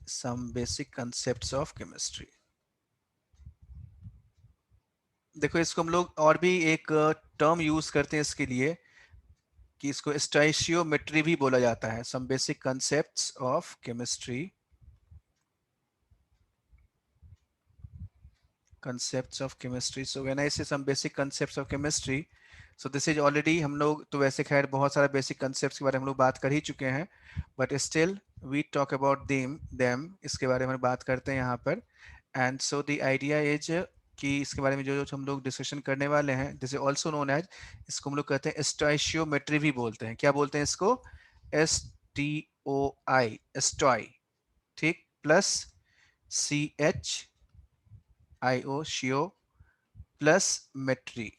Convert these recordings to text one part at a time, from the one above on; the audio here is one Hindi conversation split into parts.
some basic concepts of chemistry। देखो इसको हम लोग और भी एक टर्म यूज करते हैं इसके लिए कि इसको स्टोइशियोमेट्री भी बोला जाता है। some basic concepts of chemistry, concepts of chemistry। so when I say some basic concepts of chemistry, so this is already हम लोग तो वैसे खैर बहुत सारा बेसिक concepts के बारे में हम लोग बात कर ही चुके हैं, but still we talk about them इसके बारे में बात करते हैं यहाँ पर। and so the idea is कि इसके बारे में जो जो हम लोग डिस्कशन करने वाले हैं, this is also known as, इसको हम लोग कहते हैं स्टोइशियोमेट्री भी बोलते हैं। क्या बोलते हैं इसको? STOI, स्टॉय, ठीक, plus CHIO, chio, plus metry.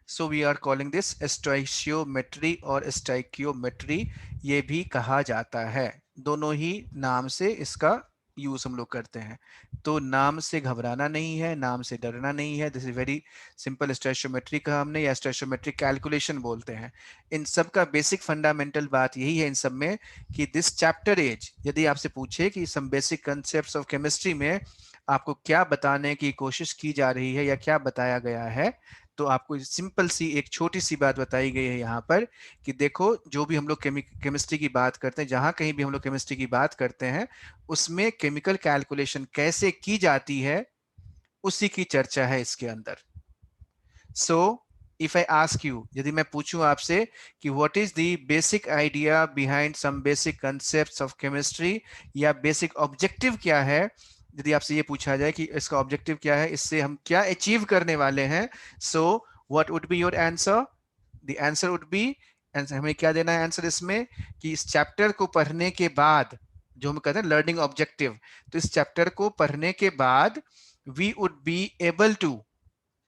So we are calling this stoichiometry और स्टाइकियोमेट्री, ये भी कहा जाता है। दोनों ही नाम से इसका यूज हम लोग करते हैं। तो नाम से घबराना नहीं है, नाम से डरना नहीं है। This is very simple. Stoichiometry कहा हमने, या स्टोइशियोमेट्रिक कैलकुलेशन बोलते हैं। इन सब का बेसिक फंडामेंटल बात यही है इन सब में कि दिस चैप्टर एज, यदि आपसे पूछे कि some basic concepts of chemistry में आपको क्या बताने की कोशिश की जा रही है या क्या बताया गया है, तो आपको सिंपल सी एक छोटी सी बात बताई गई है यहाँ पर कि देखो जो भी हम लोग केमिस्ट्री की बात करते हैं, जहां कहीं भी हम लोग केमिस्ट्री की बात करते हैं, उसमें केमिकल कैलकुलेशन कैसे की जाती है उसी की चर्चा है इसके अंदर। So if I ask you, यदि मैं पूछूं आपसे कि what is the basic idea behind some basic concepts of chemistry, या बेसिक ऑब्जेक्टिव क्या है, यदि आपसे ये पूछा जाए कि इसका ऑब्जेक्टिव क्या है, इससे हम क्या अचीव करने वाले हैं, so what would be your answer? The answer would be, हमें क्या देना है आंसर इसमें कि इस चैप्टर को पढ़ने के बाद, जो हम कहते हैं लर्निंग ऑब्जेक्टिव, तो इस चैप्टर को पढ़ने के बाद we would be able to,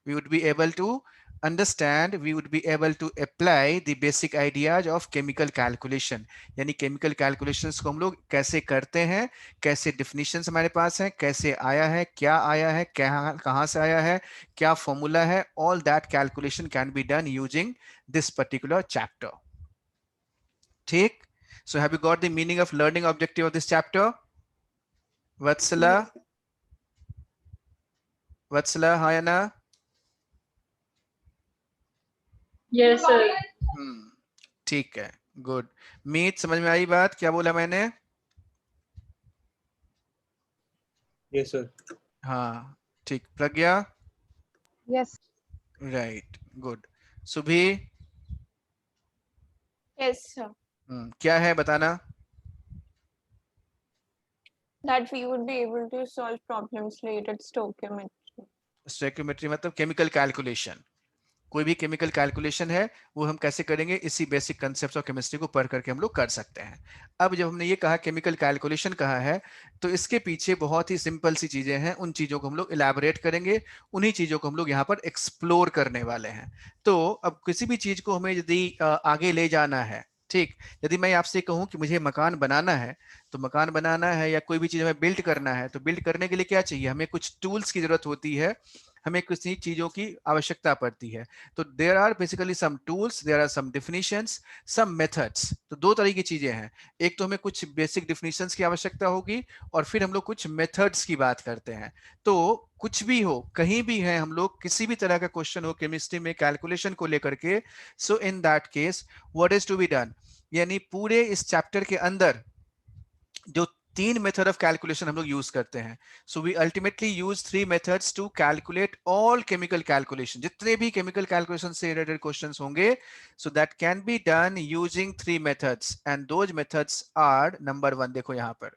we would be able to understand, we would be able to apply the basic ideas of chemical calculation। यानी chemical calculations को हम लोग कैसे करते हैं, कैसे definitions हमारे पास हैं, कैसे आया है, क्या आया है, कहाँ से आया है, क्या formula है, all that calculation can be done using this particular chapter। ठीक? So have you got the meaning of learning objective of this chapter? Vatsala? Yes. Vatsala, Hayana? Yes, sir. ठीक है, गुड। मीत, समझ में आई बात क्या बोला मैंने? Yes, sir. हाँ, ठीक। Pragya? Yes. Right, good. Subhi? Yes, sir. क्या है बताना? That we would be able to solve problems related to stoichiometry. Stoichiometry मतलब केमिकल कैलकुलेशन। कोई भी केमिकल कैलकुलेशन है वो हम कैसे करेंगे, इसी बेसिक कंसेप्ट ऑफ केमिस्ट्री को पढ़ करके हम लोग कर सकते हैं। अब जब हमने ये कहा केमिकल कैलकुलेशन कहा है, तो इसके पीछे बहुत ही सिंपल सी चीजें हैं, उन चीजों को हम लोग इलैबोरेट करेंगे, उन्हीं चीजों को हम लोग यहाँ पर एक्सप्लोर करने वाले हैं। तो अब किसी भी चीज को हमें यदि आगे ले जाना है, ठीक, यदि मैं आपसे कहूं कि मुझे मकान बनाना है, तो मकान बनाना है या कोई भी चीज हमें बिल्ड करना है, तो बिल्ड करने के लिए क्या चाहिए? हमें कुछ टूल्स की जरूरत होती है, हमें किसी चीजों की आवश्यकता पड़ती है। तो there are basically some tools, there are some definitions, some methods. तो दो तरह की चीजें हैं, एक तो हमें कुछ बेसिक डेफिनेशंस की आवश्यकता होगी और फिर हम लोग कुछ मेथड्स की बात करते हैं। तो कुछ भी हो, कहीं भी है, हम लोग किसी भी तरह का क्वेश्चन हो केमिस्ट्री में कैलकुलेशन को लेकर के, so in that case what is to be done, यानी पूरे इस चैप्टर के अंदर जो तीन मेथड ऑफ कैलकुलेशन हम लोग यूज करते हैं। So we ultimately use three methods to calculate all chemical calculation, जितने भी केमिकल कैलकुलेशन से रिलेटेड क्वेश्चंस होंगे, so that can be done using three methods, and those methods are, number one, देखो यहां पर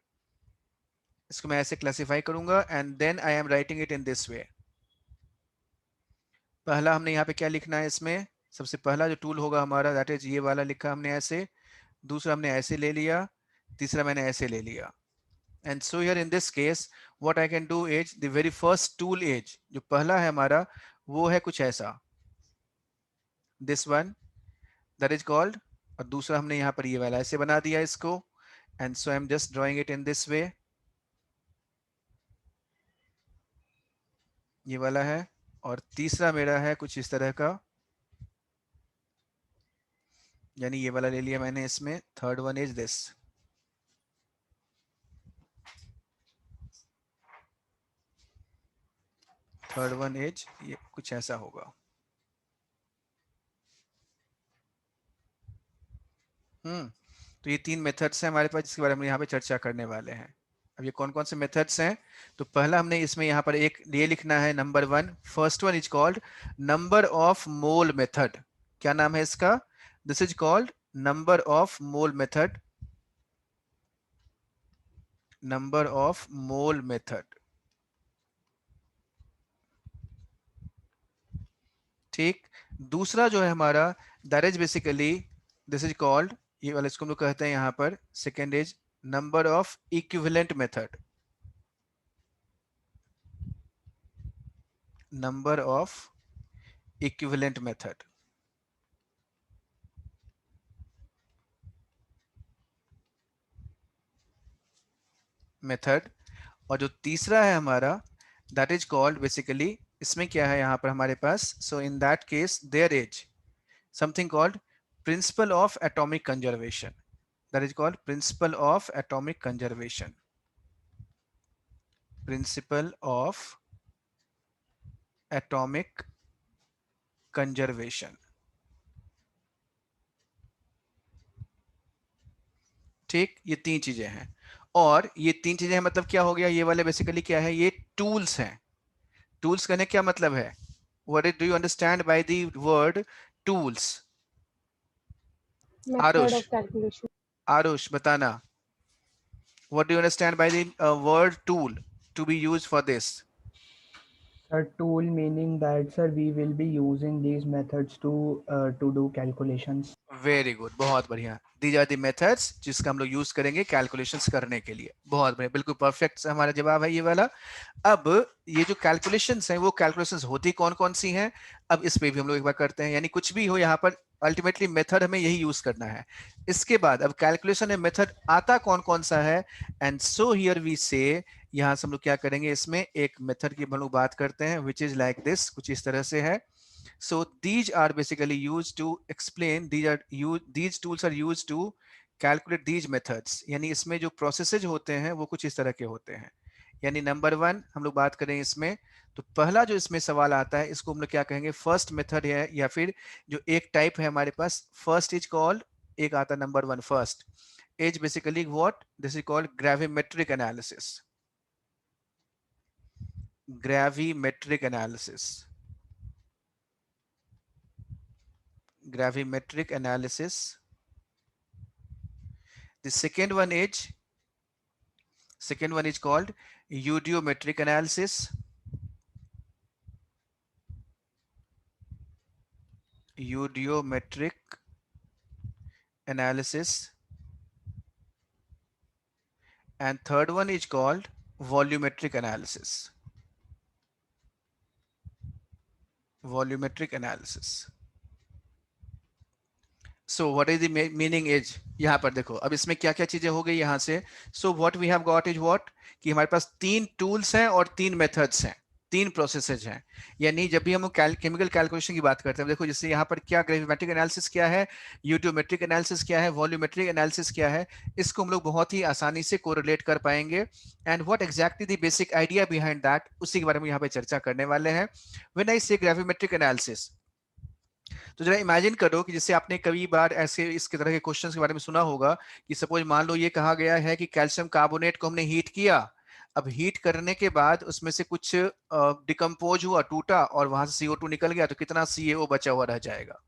इसको मैं ऐसे क्लासिफाई करूंगा and then I am writing it in this way. पहला हमने यहाँ पे क्या लिखना है इसमें, सबसे पहला जो टूल होगा हमारा, दैट इज ये वाला लिखा हमने ऐसे, दूसरा हमने ऐसे ले लिया, तीसरा मैंने ऐसे ले लिया। And so here in this case what I can do is the very first tool is, जो पहला है हमारा वो है कुछ ऐसा, this one, that is called, और दूसरा हमने यहाँ पर ये वाला ऐसे बना दिया इसको, and so I'm just drawing it in this way, ये वाला है, और तीसरा मेरा है कुछ इस तरह का, यानी ये वाला ले लिया मैंने इसमें, third one is this. Third one is, ये कुछ ऐसा होगा। तो ये 3 मेथड्स हैं हमारे पास जिसके बारे में यहाँ पे चर्चा करने वाले हैं। अब ये कौन कौन से मेथड्स हैं? तो पहला हमने इसमें यहाँ पर एक ये लिखना है, number 1, first one is called number of mole method. क्या नाम है इसका? This is called number of mole method, number of mole method. ठीक। दूसरा जो है हमारा, that is basically, this is called, ये वाला इसको हम लोग कहते हैं यहाँ पर, second is number of equivalent method, number of equivalent method. Method. और जो तीसरा है हमारा, दैट इज कॉल्ड बेसिकली, इसमें क्या है यहाँ पर हमारे पास, so in that case there is something called principle of atomic conservation, that is called principle of atomic conservation, principle of atomic conservation. ठीक, ये 3 चीजें हैं। और ये 3 चीजें हैं मतलब क्या हो गया, ये वाले बेसिकली क्या है, ये टूल्स हैं। टूल्स कहने क्या मतलब है? What do you understand by the word tools? Method Arush, of calculation. Arush, बताना. What do you understand by the word tool to be used for this? A tool meaning that, sir, we will be using these methods to do calculations. Very good, बहुत बढ़िया। दीज आर द मेथड्स जिसका हम लोग यूज करेंगे कैलकुलेशंस करने के लिए। बहुत बढ़िया, बिल्कुल परफेक्ट हमारा जवाब है ये वाला। अब ये जो कैलकुलेशंस हैं वो कैलकुलेशंस होती कौन कौन सी हैं, अब इस पे भी हम लोग एक बार करते हैं। यानी कुछ भी हो यहाँ पर अल्टीमेटली मेथड हमें यही यूज करना है। इसके बाद अब कैलकुलेशन में मेथड आता कौन कौन सा है, एंड सो हियर वी से, यहाँ से हम लोग क्या करेंगे, इसमें एक मेथड की हम लोग बात करते हैं विच इज लाइक दिस, कुछ इस तरह से है। So these are basically used to explain, these tools are used to calculate these methods। यानी इसमें जो प्रोसेसेज होते हैं वो कुछ इस तरह के होते हैं। यानी नंबर 1 हम लोग बात करें इसमें, तो पहला जो इसमें सवाल आता है इसको हम लोग क्या कहेंगे, फर्स्ट मेथड है, या फिर जो एक टाइप है हमारे पास, फर्स्ट इज कॉल्ड, एक आता number 1 first is basically what, this is called gravimetric analysis, gravimetric analysis, gravimetric analysis. The second one is called eudiometric analysis, eudiometric analysis, and third one is called volumetric analysis, volumetric analysis. So what is the meaning is, यहाँ पर देखो अब इसमें क्या क्या चीजें हो गई यहाँ से। So what we have got is what, कि हमारे पास 3 टूल्स हैं और 3 मेथड्स हैं, 3 प्रोसेसेज हैं। यानी जब भी हम केमिकल कैलकुलेशन की बात करते हैं, देखो जैसे यहाँ पर क्या ग्रेविमेट्रिक एनालिसिस क्या है, यूटियोमेट्रिक एनालिसिस क्या है, वॉल्यूमेट्रिक एनालिसिस क्या है, इसको हम लोग बहुत ही आसानी से कोरिलेट कर पाएंगे। And what exactly the basic idea behind that, उसी के बारे में यहाँ पे चर्चा करने वाले हैं। व्हेन आई से ग्रेविमेट्रिक एनालिसिस, तो जरा इमेजिन करो कि जैसे आपने कई बार ऐसे इसके तरह के क्वेश्चंस के बारे में सुना होगा कि सपोज मान लो ये कहा गया है कि कैल्शियम कार्बोनेट को हमने हीट किया, अब हीट करने के बाद उसमें से कुछ डिकम्पोज हुआ, टूटा, और वहां से CO2 निकल गया, तो कितना CaO बचा हुआ रह जाएगा।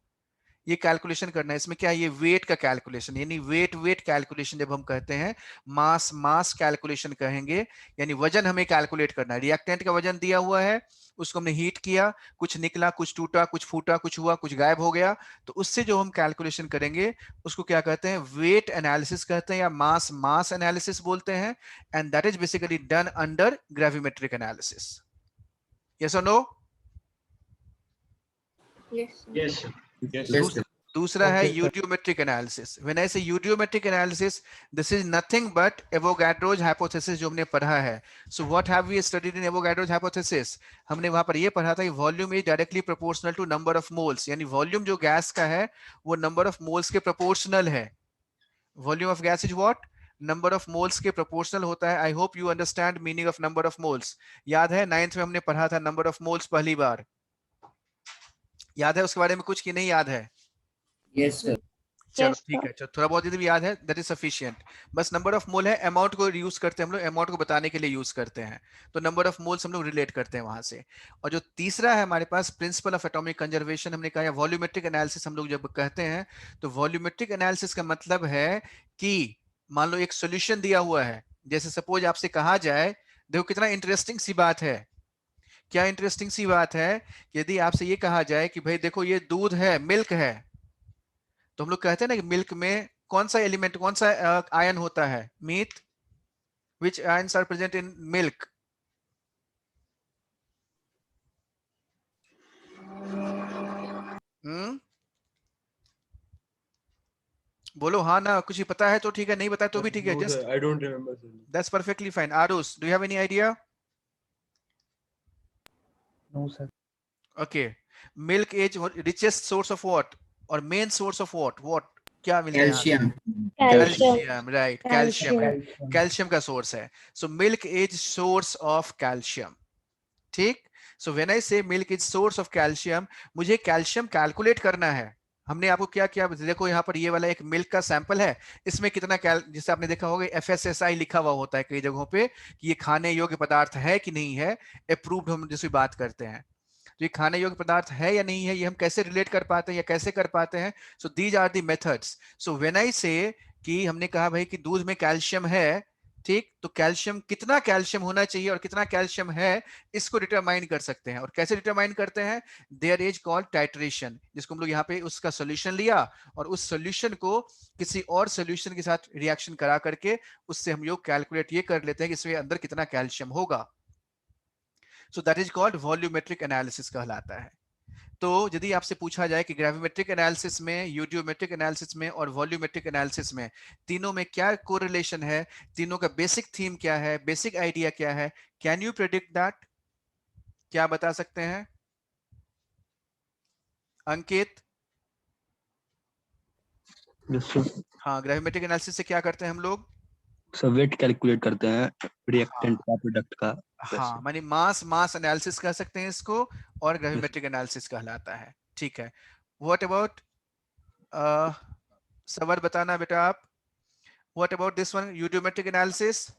ये कैलकुलेशन करना है। इसमें क्या है, ये वेट का कैलकुलेशन, यानी वेट कैलकुलेशन जब हम कहते हैं, मास कैलकुलेशन कहेंगे, यानी वजन हमें कैलकुलेट करना है। रिएक्टेंट का वजन दिया हुआ है, उसको हमने हीट किया, कुछ निकला, कुछ टूटा, कुछ फूटा, कुछ हुआ, कुछ गायब हो गया, तो उससे जो हम कैलकुलेशन करेंगे उसको क्या कहते हैं, वेट एनालिसिस कहते हैं, या मास एनालिसिस बोलते हैं। And that is basically done under gravimetric analysis. Yes और no? Yes. Yes, sir. Yes, sir. दूसरा है Okay, sir. Eudiometric analysis. When I say eudiometric analysis, this is nothing but Avogadro's hypothesis जो हमने पढ़ा है। So what have we studied in Avogadro's hypothesis, हमने वहां पर ये पढ़ा था कि volume is directly proportional to number of moles, यानी वॉल्यूम जो गैस का है वो नंबर ऑफ मोल्स के प्रोपोर्शनल है। Volume of gas is what, number of moles के प्रोपोर्शनल होता है। I hope you understand meaning of number of moles. याद है 9th में हमने पढ़ा था नंबर ऑफ मोल्स पहली बार, याद है उसके बारे में कुछ कि नहीं याद है? Yes sir. चलो Yes, ठीक sir. है, चलो थोड़ा बहुत यदि भी याद है दैट इज सफिशिएंट। बस नंबर ऑफ मोल है, अमाउंट को यूज करते हैं हम लोग, अमाउंट को बताने के लिए यूज करते हैं, तो नंबर ऑफ मोल्स हम लोग रिलेट करते हैं वहां से। और जो तीसरा है हमारे पास प्रिंसिपल ऑफ एटॉमिक कंजर्वेशन, हमने कहा वॉल्यूमेट्रिक एनालिसिस हम लोग जब कहते हैं तो वॉल्यूमेट्रिक एनालिसिस का मतलब है कि मान लो एक सोल्यूशन दिया हुआ है, जैसे सपोज आपसे कहा जाए, देखो कितना इंटरेस्टिंग सी बात है, क्या इंटरेस्टिंग सी बात है, यदि आपसे ये कहा जाए कि भाई देखो ये दूध है, मिल्क है, तो हम लोग कहते हैं ना कि मिल्क में कौन सा एलिमेंट, कौन सा आयन होता है, meat, which ions are present in milk? बोलो हाँ ना, कुछ ही पता है तो ठीक है, नहीं पता है तो भी ठीक है, No, just sir, I don't remember, sir. That's perfectly fine. Aarush, do you have any idea? No, sir. Okay, milk is richest source of what और मेन सोर्स ऑफ व्हाट क्या मिलता है यहाँ से? कैल्शियम। कैल्शियम, राइट, कैल्शियम है, Calcium. कैल्शियम का सोर्स है। So milk is source of calcium, ठीक। सो व्हेन आई से milk is source of calcium, मुझे कैल्शियम कैलकुलेट करना है। हमने आपको क्या किया, देखो यहाँ पर ये वाला एक मिल्क का सैंपल है, इसमें कितना जैसे आपने देखा होगा FSSI लिखा हुआ होता है कई जगहों पे कि ये खाने योग्य पदार्थ है कि नहीं है, अप्रूव्ड हम जिसकी बात करते हैं, तो ये खाने योग्य पदार्थ है या नहीं है, ये हम कैसे रिलेट कर पाते हैं या कैसे कर पाते हैं? So these are the methods. So when I say कि हमने कहा भाई कि दूध में कैल्शियम है, ठीक, तो कैल्शियम, कितना कैल्शियम होना चाहिए और कितना कैल्शियम है, इसको डिटरमाइन कर सकते हैं। और कैसे डिटरमाइन करते हैं? देयर इज कॉल्ड टाइट्रेशन, जिसको हम लोग यहाँ पे उसका सोल्यूशन लिया और उस सोल्यूशन को किसी और सोल्यूशन के साथ रिएक्शन करा करके उससे हम लोग कैलकुलेट ये कर लेते हैं कि इसमें अंदर कितना कैल्शियम होगा। So that is called volumetric analysis कहलाता है। तो यदि आपसे पूछा जाए कि ग्रेविमेट्रिक एनालिसिस में, यूडियोमेट्रिक एनालिसिस में और वॉल्यूमेट्रिक एनालिसिस में तीनों में क्या कोरिलेशन है, तीनों का बेसिक थीम क्या है, बेसिक आइडिया क्या है, कैन यू प्रेडिक्ट दैट? क्या बता सकते हैं अंकित? Yes sir. हाँ, ग्रेविमेट्रिक एनालिसिस से क्या करते हैं हम लोग? सर वेट कैलकुलेट करते हैं हाँ, रिएक्टेंट का, प्रोडक्ट का। हाँ, माने मास एनालिसिस कह सकते हैं इसको, और ग्रेविमेट्रिक एनालिसिस कहलाता है, ठीक है। व्हाट अबाउट सवर, बताना बेटा आप, what about this one, eudiometric analysis?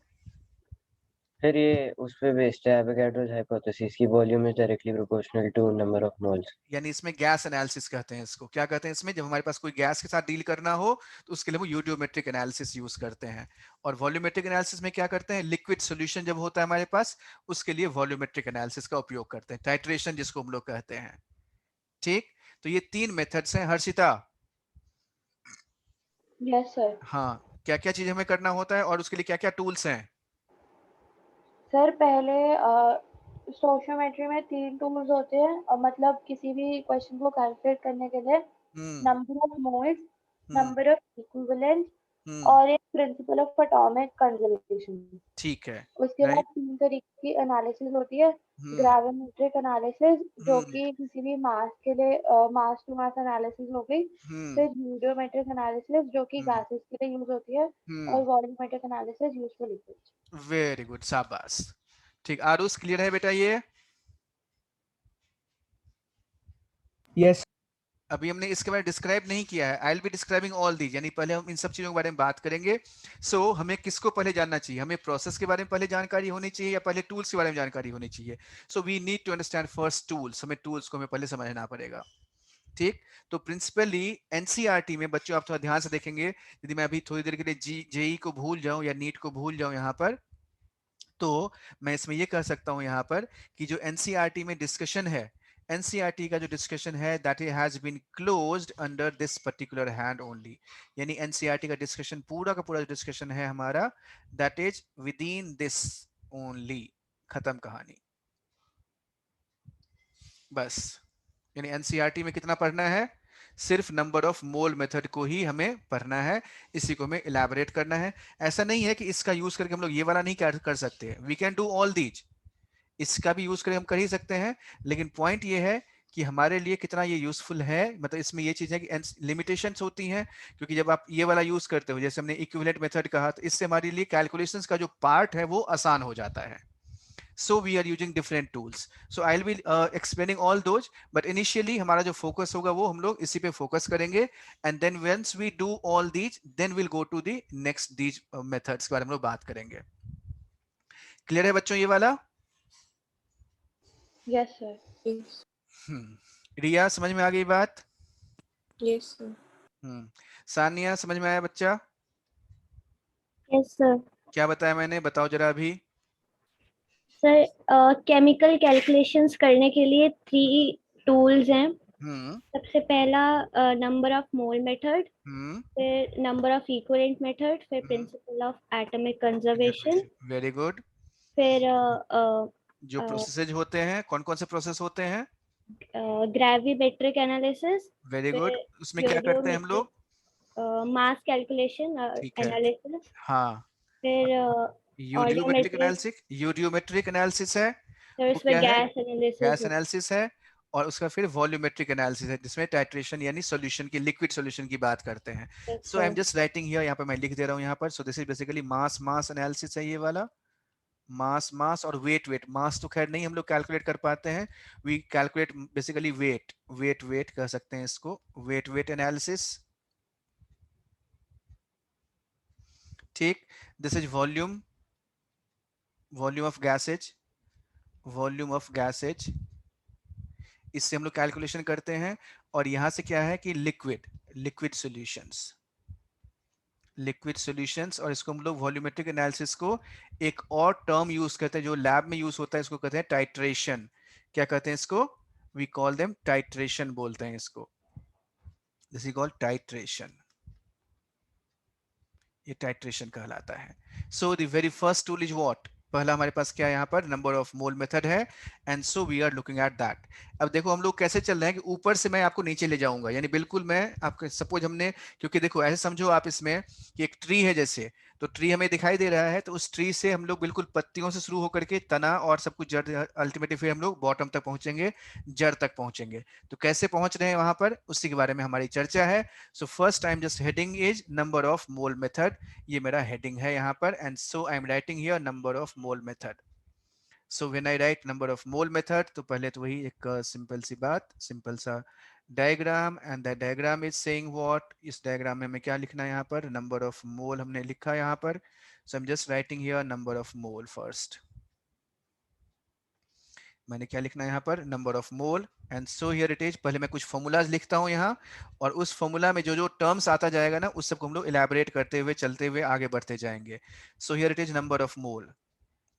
फिर ये उस पे बेस्ड है एवोगाड्रोस हाइपोथेसिस की volume is directly proportional to number of moles. यानी इसमें गैस एनालिसिस कहते हैं इसको, क्या कहते हैं इसमें, जब हमारे पास कोई गैस के साथ डील करना हो तो उसके लिए वो यूडियोमेट्रिक एनालिसिस यूज करते हैं। और वॉल्यूमेट्रिक एनालिसिस में क्या करते हैं, लिक्विड सॉल्यूशन जब होता है हमारे पास, उसके लिए वॉल्यूमेट्रिक एनालिसिस का उपयोग करते हैं, टाइट्रेशन जिसको हम लोग कहते हैं, ठीक। तो ये 3 मेथड्स हैं। Harshita, Yes, sir. हाँ, क्या क्या चीज हमें करना होता है और उसके लिए क्या क्या टूल्स हैं? सर पहले स्टोइशियोमेट्री में 3 टूल्स होते हैं, मतलब किसी भी क्वेश्चन को कैलकुलेट करने के लिए hmm number of moles, hmm number of equivalent hmm, और एक प्रिंसिपल ऑफ एटॉमिक कंजर्वेशन। ठीक है, उसके बाद राइट, 3 तरीके की एनालिसिस होती है। हम्म ग्रेविमेट्रिक एनालिसिस जो हम्म कि किसी भी मास के लिए मास टू मास एनालिसिस हो गई। हम्म फिर यूडियोमेट्रिक एनालिसिस जो कि हम्म गैसेस के लिए यूज होती है, हम्म, और volumetric analysis use for liquids. Very good, शाबाश, ठीक। आरुष, क्लियर है बेटा ये? Yes. अभी हमने इसके बारे में डिस्क्राइब नहीं किया है, आई will B describing all these, यानी पहले हम इन सब चीजों के बारे में बात करेंगे। सो हमें किसको पहले जानना चाहिए, हमें प्रोसेस के बारे में पहले जानकारी होनी चाहिए या पहले टूल्स के बारे में जानकारी होनी चाहिए? So we need to understand first tools, हमें टूल्स को हमें पहले समझना पड़ेगा, ठीक। तो प्रिंसिपली एनसीईआरटी में बच्चों, आप थोड़ा ध्यान से देखेंगे, यदि मैं अभी थोड़ी देर के लिए जेई को भूल जाऊं या नीट को भूल जाऊं यहाँ पर, तो मैं इसमें ये कह सकता हूं यहाँ पर कि जो एनसीईआरटी में डिस्कशन है, एनसीईआरटी का जो डिस्कशन है that has been closed under this particular hand only, यानी एनसीईआरटी का डिस्कशन पूरा का पूरा डिस्कशन है हमारा that is within this only, खत्म कहानी, बस। यानी एनसीईआरटी में कितना पढ़ना है, सिर्फ नंबर ऑफ मोल मेथड को ही हमें पढ़ना है, इसी को हमें इलैबोरेट करना है। ऐसा नहीं है कि इसका यूज करके हम लोग ये वाला नहीं कर सकते, we can do all these, इसका भी यूज करके हम कर ही सकते हैं, लेकिन पॉइंट ये है कि हमारे लिए कितना ये यूजफुल है, मतलब इसमें ये चीज है कि लिमिटेशंस होती हैं, क्योंकि जब आप ये वाला यूज करते हो, जैसे हमने इक्विवेलेंट मेथड कहा, तो इससे हमारे लिए कैलकुलेशंस का जो पार्ट है वो आसान हो जाता है. So we are using different tools. So I'll be explaining all those, but initially हमारा जो focus होगा वो हम लोग इसी पे focus करेंगे, and then once we do all these, then we'll go to the next these methods के बारे में हम लोग बात करेंगे. Clear है बच्चों ये वाला? Yes, sir. Yes. रिया समझ में आ गई बात? Yes, sir. सानिया समझ में आया बच्चा? Yes sir. क्या बताया मैंने, बताओ जरा अभी. सर केमिकल कैलकुलेशंस करने के लिए 3 टूल्स हैं. सबसे पहला नंबर ऑफ मोल मेथड, फिर नंबर ऑफ इक्विवेलेंट मेथड, फिर principal of atomic conservation. Very good. फिर जो प्रोसेसेज होते हैं, कौन कौन से प्रोसेस होते हैं? Gravimetric analysis. Very good. उसमें क्या करते हैं हम लोग? मास कैलकुलेशन एनालिसिस. हाँ. फिर यूडियोमेट्रिक एनालिसिस. यूडियोमेट्रिक एनालिसिस है, वो क्या है? गैस एनालिसिस है. और उसका फिर वॉल्यूमेट्रिक एनालिसिस है, जिसमें टाइट्रेशन यानी सॉल्यूशन की, लिक्विड सॉल्यूशन की बात करते हैं. So I am just writing here, यहाँ पर मैं लिख दे रहा हूँ यहाँ पर. So this is basically mass analysis है ये वाला. मास और वेट. मास तो खैर नहीं हम लोग कैलकुलेट कर पाते हैं. वी कैलकुलेट बेसिकली वेट कह सकते हैं इसको. Weight analysis. ठीक. This is volume of gases. इससे हम लोग कैलकुलेशन करते हैं. और यहां से क्या है कि लिक्विड सॉल्यूशंस. और इसको हम लोग वॉल्यूमेट्रिक एनालिसिस को एक और टर्म यूज करते हैं जो लैब में यूज होता है, इसको कहते हैं टाइट्रेशन. क्या कहते हैं इसको? वी कॉल देम टाइट्रेशन बोलते हैं इसको. This is called titration. ये टाइट्रेशन कहलाता है. So the very first tool is what? पहला हमारे पास क्या है यहाँ पर? नंबर ऑफ मोल मेथड है. And so we are looking at that. अब देखो हम लोग कैसे चल रहे हैं कि ऊपर से मैं आपको नीचे ले जाऊंगा, यानी बिल्कुल मैं आपको सपोज हमने, क्योंकि देखो ऐसे समझो आप इसमें कि एक ट्री है जैसे, तो ट्री हमें दिखाई दे रहा है, तो उस ट्री से हम लोग बिल्कुल पत्तियों से शुरू होकर के तना और सब कुछ जड़, अल्टीमेटली फिर हम लोग बॉटम तक पहुंचेंगे, जड़ तक पहुंचेंगे. तो कैसे पहुंच रहे हैं वहां पर, उसी के बारे में हमारी चर्चा है. So first time just heading is number of mole method. ये मेरा हेडिंग है यहाँ पर. And so I am writing here number of mole method. So when I right number of mole method, तो पहले तो वही एक सिंपल सी बात, सिंपल सा diagram. And the diagram is saying what? इस डायग्राम में हमें क्या लिखना है यहाँ पर? नंबर ऑफ मोल हमने लिखा यहाँ पर. So I am just writing here number of mole first. मैंने क्या लिखना है यहाँ पर? Number of mole. And so here it is. पहले मैं कुछ फॉर्मूलाज लिखता हूँ यहाँ, और उस फॉर्मूला में जो जो टर्म्स आता जाएगा ना, उस सबको हम लोग इलैबोरेट करते हुए चलते हुए आगे बढ़ते जाएंगे. सो here it is number of mole.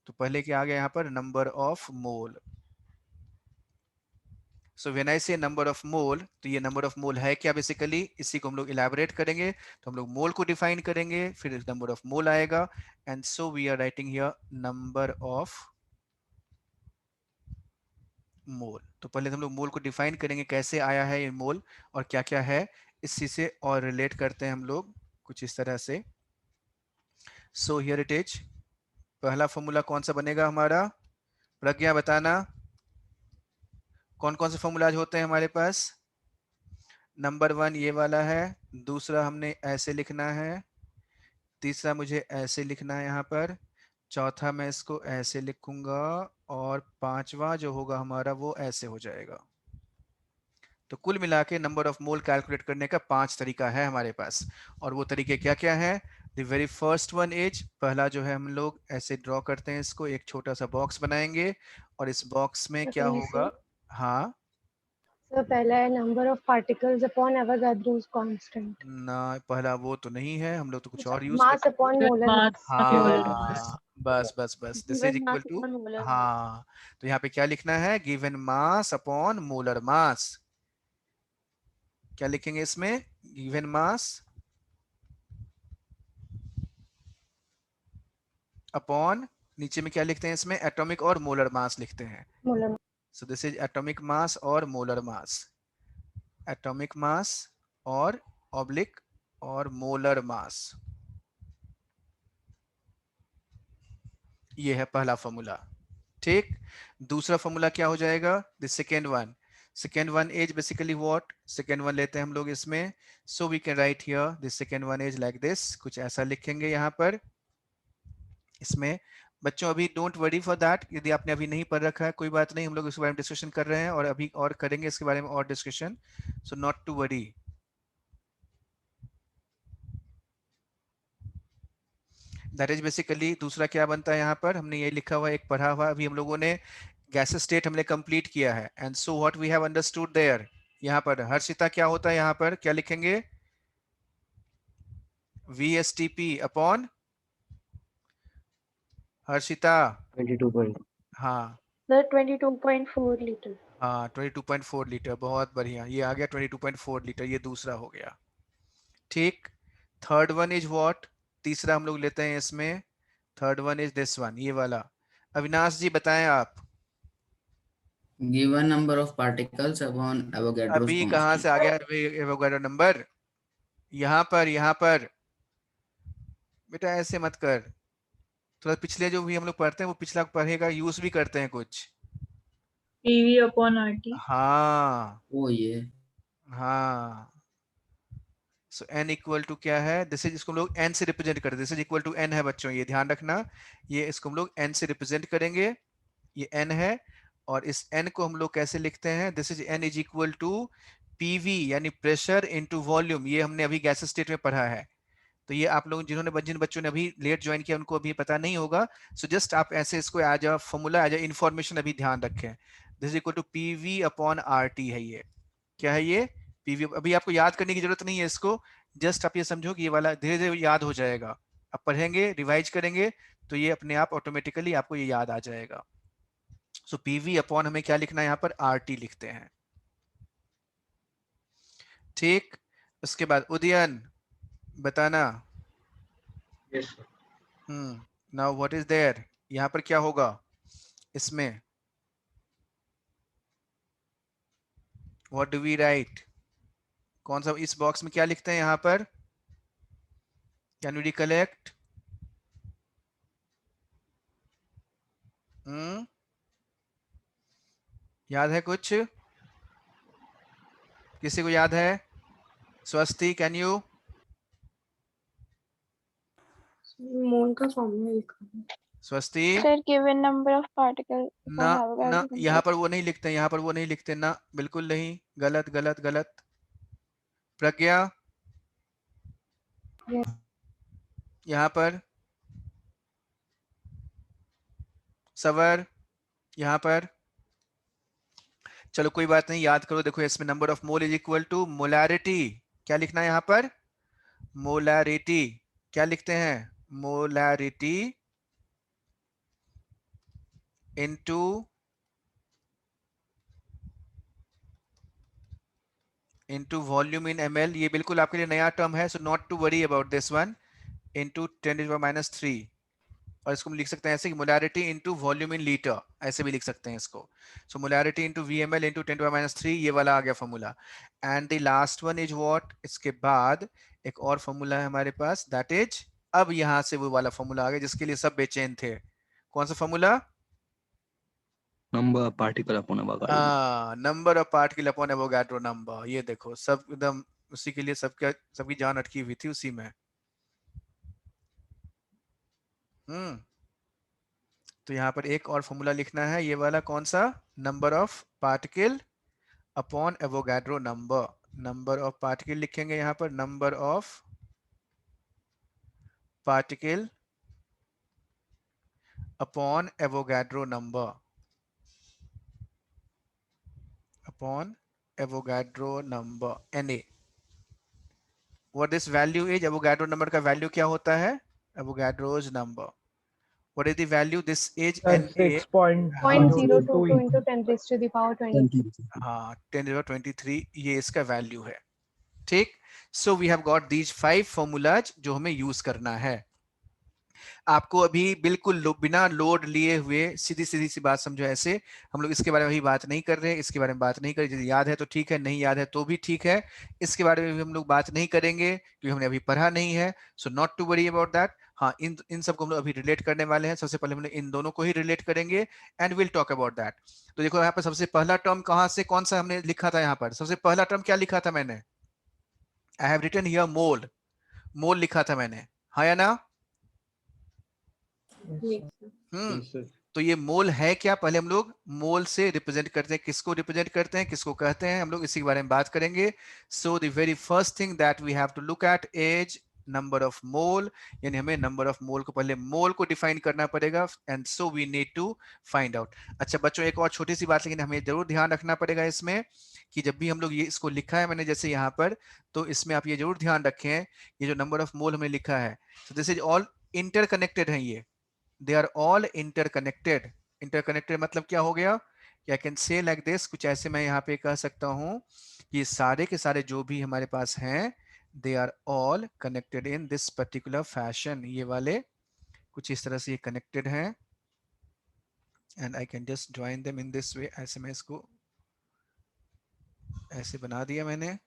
तो पहले क्या आ गया यहाँ पर? Number of mole. So when I से नंबर ऑफ मोल, तो ये नंबर ऑफ मोल है क्या? बेसिकली इसी को हम लोग इलैबोरेट करेंगे. तो हम लोग मोल को डिफाइन करेंगे, फिर नंबर ऑफ मोल आएगा. And so we are writing here number of mole. तो पहले हम लोग मोल को डिफाइन करेंगे, कैसे आया है ये मोल और क्या क्या है, इसी से और रिलेट करते हैं हम लोग कुछ इस तरह से. सो हियर इट इज. पहला फॉर्मूला कौन सा बनेगा हमारा? प्रज्ञा बताना, कौन कौन से फॉर्मूलाज होते हैं हमारे पास? नंबर 1 ये वाला है, दूसरा हमने ऐसे लिखना है, तीसरा मुझे ऐसे लिखना है यहाँ पर, चौथा मैं इसको ऐसे लिखूंगा, और पांचवा जो होगा हमारा वो ऐसे हो जाएगा. तो कुल मिला के नंबर ऑफ मोल कैलकुलेट करने का 5 तरीका है हमारे पास. और वो तरीके क्या क्या है? The very first one is, पहला जो है हम लोग ऐसे ड्रॉ करते हैं इसको, एक छोटा सा बॉक्स बनाएंगे, और इस बॉक्स में क्या होगा? हाँ सर पहला है number of particles upon Avogadro's constant. ना, पहला वो तो नहीं है, हम लोग तो कुछ और यूज मास करते अपॉन मोलर मास. हैं. हाँ बस दिस इज इक्वल टू. हाँ, तो यहाँ पे क्या लिखना है? Given mass upon molar mass. क्या लिखेंगे इसमें? गिवन मास अपॉन, नीचे में क्या लिखते हैं इसमें? एटॉमिक और मोलर मास लिखते हैं. Molar. So this is atomic mass और मोलर मास. एटॉमिक मास और ऑब्लिक और मोलर मास. ये है पहला फॉर्मूला. ठीक. दूसरा फॉर्मूला क्या हो जाएगा? The second one. Second one is basically what? Second one लेते हैं हम लोग इसमें. So we can write here the second one is like this. कुछ ऐसा लिखेंगे यहाँ पर इसमें. बच्चों अभी डोंट वरी फॉर दैट. यदि आपने अभी नहीं पढ़ रखा है कोई बात नहीं, हम लोग इसके बारे में डिस्कशन कर रहे हैं और अभी और करेंगे इसके बारे में और discussion. So not to worry. That is basically दूसरा क्या बनता है यहाँ पर, हमने ये लिखा हुआ एक पढ़ा हुआ अभी हम लोगों ने गैस स्टेट हमने कंप्लीट किया है. And so what we have understood there, यहाँ पर हर्षिता क्या होता है, यहाँ पर क्या लिखेंगे, VSTP अपॉन हर्षिता 22. हाँ Sir, 22.4 लीटर. हाँ 22.4 लीटर. बहुत बढ़िया, ये आ गया 22.4 लीटर, ये दूसरा हो गया. ठीक. थर्ड वन इज व्हाट, तीसरा हम लोग लेते हैं इसमें. Third one is this one, ये वाला. अविनाश जी बताएं आप. Given number of particles upon Avogadro's अभी कहाँ से आ गया एवोगाड्रो नंबर, यहाँ पर बेटा ऐसे मत कर. थोड़ा पिछले जो भी हम लोग पढ़ते हैं वो पिछला पढ़ेगा, यूज भी करते हैं कुछ. PV upon RT. constant. Oh ये. हाँ. सो n इक्वल टू क्या है, दिस इज, इसको हम लोग n से रिप्रेजेंट करते हैं. This is equal to n है बच्चों, ये ध्यान रखना. ये इसको हम लोग n से रिप्रेजेंट करेंगे, ये n है. और इस n को हम लोग कैसे लिखते हैं, this is n is equal to PV यानी प्रेशर इनटू वॉल्यूम. ये हमने अभी गैस स्टेट में पढ़ा है. तो ये आप लोग जिन बच्चों ने अभी लेट ज्वाइन किया उनको अभी पता नहीं होगा. सो जस्ट आप ऐसे इसको as a formula as a information अभी ध्यान रखें. This is equal to PV upon RT है. ये क्या है, ये PV. अभी आपको याद करने की जरूरत नहीं है इसको, जस्ट आप ये समझो कि ये वाला धीरे धीरे याद हो जाएगा. आप पढ़ेंगे, रिवाइज करेंगे तो ये अपने आप ऑटोमेटिकली आपको ये याद आ जाएगा. सो PV अपॉन हमें क्या लिखना है यहाँ पर, RT लिखते हैं. ठीक. उसके बाद उदयन बताना. Yes, sir. Now what is there, यहाँ पर क्या होगा इसमें, व्हाट डू वी राइट, कौन सा इस बॉक्स में क्या लिखते हैं यहाँ पर, कैन वी रिकलेक्ट. याद है कुछ, किसी को याद है, स्वस्ति कैन यू. मोल का फॉर्मूला लिखा है. स्वस्ति Sir, given number of particles ना upon ना, Avogadro यहाँ पर वो नहीं लिखते, यहाँ पर वो नहीं लिखते ना, बिल्कुल नहीं, गलत गलत गलत. प्रज्ञा Yes. यहाँ पर, सवर यहाँ पर. चलो कोई बात नहीं, याद करो. देखो इसमें number of mole is equal to molarity. क्या लिखना है यहाँ पर, मोलैरिटी. क्या लिखते हैं, molarity into volume in ml. ये बिल्कुल आपके लिए नया टर्म है, so not to worry about this one. Into 10⁻³ और इसको हम लिख सकते हैं ऐसे कि molarity into volume in litre, ऐसे भी लिख सकते हैं इसको. So molarity into VmL into 10⁻³, ये वाला आ गया formula. And the last one is what, इसके बाद एक और फॉर्मूला है हमारे पास, दैट इज, अब यहाँ से वो वाला फॉर्मूला आ गया जिसके लिए सब बेचैन थे. कौन सा formula, number particle upon Avogadro. Number of particle upon Avogadro number. ये देखो सब एकदम उसी के लिए सबकी जान अटकी हुई थी उसी में. तो यहाँ पर एक और फॉर्मूला लिखना है, ये वाला कौन सा, number of particle upon Avogadro number. Number of particle लिखेंगे यहाँ पर, number of particle upon Avogadro number, upon Avogadro number Na. What this value is, Avogadro number का वैल्यू क्या होता है, Avogadro's number. What is the value? This is Na. 0.022 into 10 raised to the power 20. हाँ 10⁻23 ये इसका वैल्यू है. ठीक. So we have got these 5 formulas जो हमें यूज करना है. आपको अभी बिल्कुल बिना लोड लिए हुए सीधी सीधी सी बात समझो। ऐसे हम लोग इसके बारे में अभी बात नहीं कर रहे हैं, इसके बारे में बात नहीं कर रहे। यदि याद है तो ठीक है, नहीं याद है तो भी ठीक है, इसके बारे में भी हम लोग बात नहीं करेंगे क्योंकि हमने अभी पढ़ा नहीं है। So not to worry about that. हाँ, इन सबको हम लोग अभी रिलेट करने वाले हैं। सबसे पहले हम लोग इन दोनों को ही रिलेट करेंगे and will talk about that. तो देखो यहाँ पर सबसे पहला टर्म कहाँ से, कौन सा हमने लिखा था? यहाँ पर सबसे पहला टर्म क्या लिखा था मैंने? आई हैव रिटन हियर मोल, मोल लिखा था मैंने, हाँ या ना? तो ये मोल है क्या? पहले हम लोग मोल से रिप्रेजेंट करते हैं, किसको रिप्रेजेंट करते हैं, किसको कहते हैं, हम लोग इसी के बारे में बात करेंगे। So the very first thing that we have to look at is number of mole, यानी हमें नंबर ऑफ मोल को पहले मोल को डिफाइन करना पड़ेगा and so we need to find out. अच्छा बच्चों, एक और छोटी सी बात लेकिन हमें जरूर ध्यान रखना पड़ेगा इसमें कि जब भी हम लोग ये इसको लिखा है मैंने जैसे यहाँ पर, तो इसमें आप ये जरूर ध्यान रखें, ये जो नंबर ऑफ मोल हमने लिखा है, so this is all interconnected है, ये they are all interconnected। interconnected मतलब क्या हो गया? I can say like this, कुछ ऐसे मैं यहाँ पे कह सकता हूँ कि सारे के सारे जो भी हमारे पास हैं they are all connected in this particular fashion। ये वाले कुछ इस तरह से ये connected हैं and I can just join them in this way। ऐसे मैं इसको ऐसे बना दिया मैंने।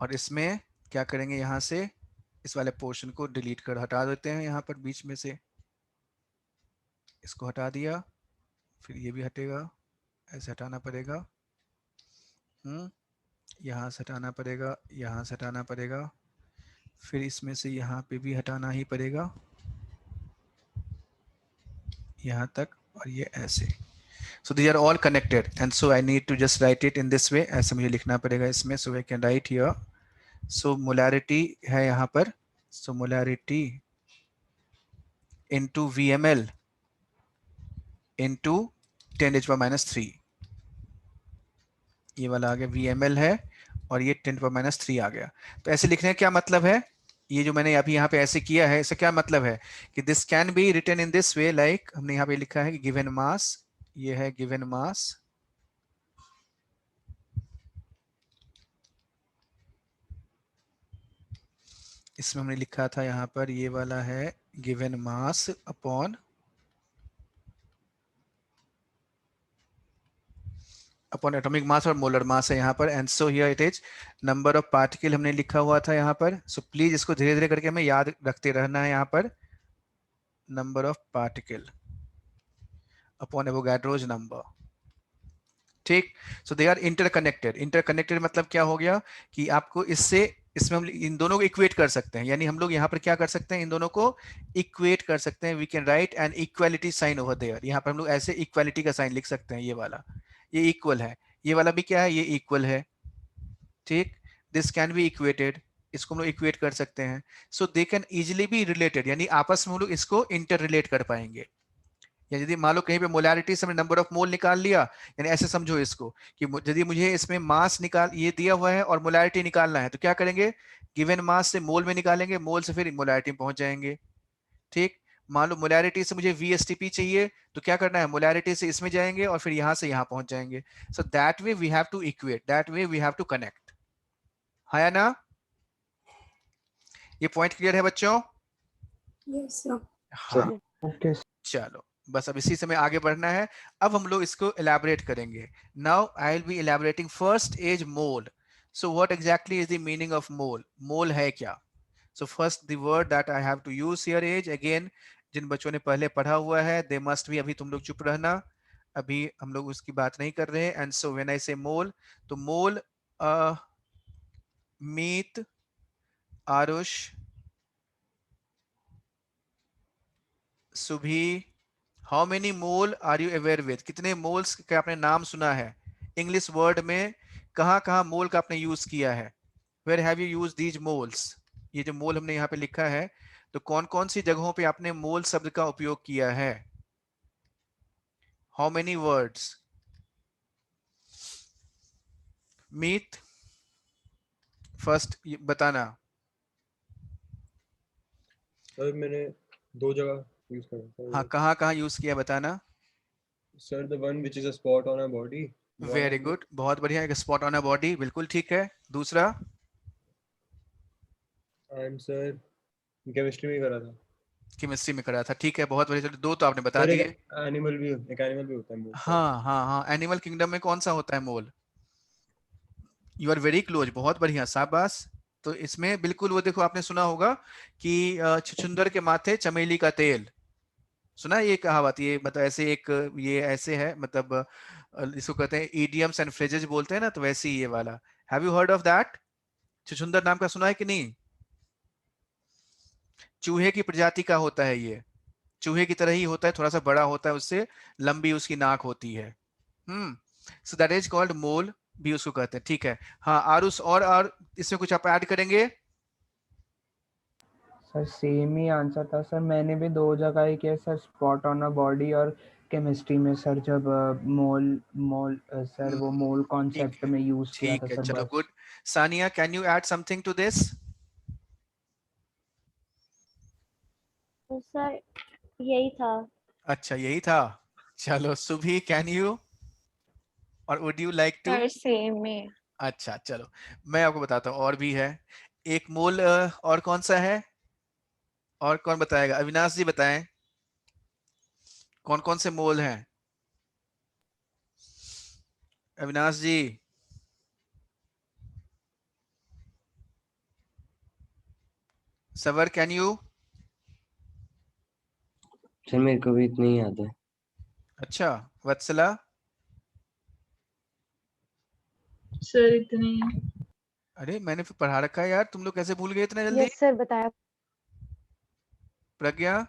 और इसमें क्या करेंगे, यहाँ से इस वाले पोर्शन को डिलीट कर हटा देते हैं, यहाँ पर बीच में से इसको हटा दिया, फिर ये भी हटेगा, ऐसे हटाना पड़ेगा, यहाँ से हटाना पड़ेगा, यहाँ से हटाना पड़ेगा, फिर इसमें से यहाँ पे भी हटाना ही पड़ेगा यहाँ तक, और ये ऐसे। So these are all connected and so I need to just write it in this way। ऐसे मुझे लिखना पड़ेगा इसमें। So I can write here, so molarity है यहाँ पर, so molarity into VML into 10⁻⁻3, ये वाला आ गया VML है और ये 10⁻³ आ गया। तो ऐसे लिखने का क्या मतलब है, ये जो मैंने अभी यहाँ पे ऐसे किया है, इसका क्या मतलब है कि this can be written in this way, like हमने यहाँ पे लिखा है कि गिवन मास, ये है गिवन मास, इसमें हमने लिखा था यहाँ पर, ये वाला है given mass upon atomic mass और मोलर मास है यहाँ पर। And so here it is number of particle हमने लिखा हुआ था यहाँ पर। सो प्लीज इसको धीरे धीरे करके हमें याद रखते रहना है यहाँ पर, number of particle upon Avogadro's number, ठीक। So they are interconnected. Interconnected मतलब क्या हो गया कि आपको इसमें हम इन दोनों को इक्वेट कर सकते हैं, यानी हम लोग यहाँ पर क्या कर सकते हैं, इन दोनों को इक्वेट कर सकते हैं। We can write an equality sign over there, यहाँ पर हम लोग ऐसे इक्वालिटी का साइन लिख सकते हैं, ये वाला, ये इक्वल है, ये वाला भी क्या है, ये इक्वल है, ठीक। दिस कैन बी इक्वेटेड, इसको हम लोग इक्वेट कर सकते हैं। So they can easily be related, यानी आपस में हम लोग इसको इंटर रिलेट कर पाएंगे। या यदि मान लो कहीं पे मोलैरिटी से हमने नंबर ऑफ मोल निकाल लिया, यानी ऐसे समझो इसको कि यदि मुझे इसमें मास निकाल ये दिया हुआ है और मोलैरिटी निकालना है, तो क्या करेंगे, गिवन मास से मोल में निकालेंगे, मोल से फिर मोलैरिटी में पहुंच जाएंगे, ठीक। मान लो मोलैरिटी से मुझे VSTP चाहिए, तो क्या करना है, मोलैरिटी से इसमें जाएंगे और फिर यहां से यहां पहुंच जाएंगे। So that way we have to equate, that way we have to connect, है ना? ये पॉइंट क्लियर है बच्चों? Yes sir. हाँ, ओके। चलो बस अब इसी समय आगे बढ़ना है। अब हम लोग इसको एलैबोरेट करेंगे। Now I will be elaborating first is mole. So what exactly is the meaning of mole? Mole है क्या? So first the word that I have to use here is, again जिन बच्चों ने पहले पढ़ा हुआ है दे मस्ट भी, अभी तुम लोग चुप रहना, अभी हम लोग उसकी बात नहीं कर रहे हैं। And so when I say mole, तो mole Meet, Aarush, Subhi, how many mole are you aware with? कितने मोल्स का आपने नाम सुना है? इंग्लिश वर्ड में कहाँ मोल का आपने यूज किया है? Where have you use these moles? ये जो मोल हमने यहाँ पे लिखा है, तो कौन कौन सी जगहों पे आपने मोल शब्द का उपयोग किया है? How many words? Meet first बताना। सर मैंने 2 जगह यूज करा। हाँ, कहाँ यूज किया बताना। Sir the one which is a spot on a body. Very good, बहुत बढ़िया, एक स्पॉट ऑन अ बॉडी, बिल्कुल ठीक है। दूसरा? I'm सर केमिस्ट्री में ही करा था। केमिस्ट्री में करा था, ठीक है, बहुत बढ़िया। चलो 2 तो आपने बता सर दिए। एक एनिमल भी होता है मोल। हाँ हाँ हाँ, एनिमल किंगडम में कौन सा होता है मोल? यू आर वेरी क्लोज, बहुत बढ़िया, शाबाश। तो इसमें बिल्कुल वो देखो, आपने सुना होगा कि छुछुंदर के माथे चमेली का तेल, सुना है ये कहावत? ये मतलब ऐसे एक, ये ऐसे है, मतलब इसको कहते हैं इडियम्स एंड फ्रेजेस बोलते हैं ना, तो वैसे ही ये वाला। Have you heard of that? छुछुंदर नाम का सुना है कि नहीं? चूहे की प्रजाति का होता है ये, चूहे की तरह ही होता है, थोड़ा सा बड़ा होता है, उससे लंबी उसकी नाक होती है। सो दैट इज कॉल्ड मोल भी उसको कहते हैं, ठीक है। हाँ आरुष, और इसमें कुछ आप ऐड करेंगे? सर सेम ही आंसर था सर, मैंने भी 2 जगह ही किया sir, spot on a body और केमिस्ट्री में सर, जब सर वो मोल कॉन्सेप्ट में यूज किया था ठीक है, सर, चलो बस। Good. Sania, can you add something to this? तो सर यही था। अच्छा, यही था, चलो। सुभी, कैन यू, और would you like to? Sir same है। अच्छा चलो, मैं आपको बताता हूँ, और भी है एक मोल। और कौन सा है, और कौन बताएगा? अविनाश जी बताएं, कौन कौन से मोल हैं? अविनाश जी। सवर, कैन यू? सर मेरे को भी इतनी ही याद है। अच्छा, वत्सला? सर इतनी। अरे मैंने फिर पढ़ा रखा है यार, तुम लोग कैसे भूल गए इतने जल्दी? यस सर, बताया। प्रज्ञा?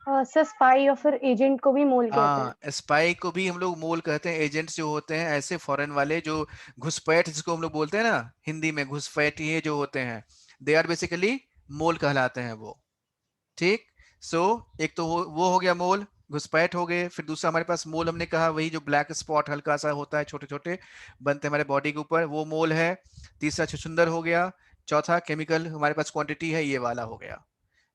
सर स्पाई और फिर एजेंट को भी मोल कहते हैं। हाँ, स्पाई को भी हम लोग मोल कहते हैं। एजेंट्स जो होते हैं ऐसे फॉरेन वाले, जो घुसपैठ जिसको हम लोग बोलते हैं ना हिंदी में, घुसपैठिए जो होते हैं, दे आर बेसिकली मोल कहलाते हैं वो, ठीक। सो एक तो वो हो गया मोल, घुसपैठ हो गए। फिर दूसरा हमारे पास मोल हमने कहा वही जो ब्लैक स्पॉट हल्का सा होता है, छोटे छोटे बनते हैं हमारे बॉडी के ऊपर, वो मोल है। तीसरा छुछुंदर हो गया। चौथा केमिकल हमारे पास क्वांटिटी है, ये वाला हो गया।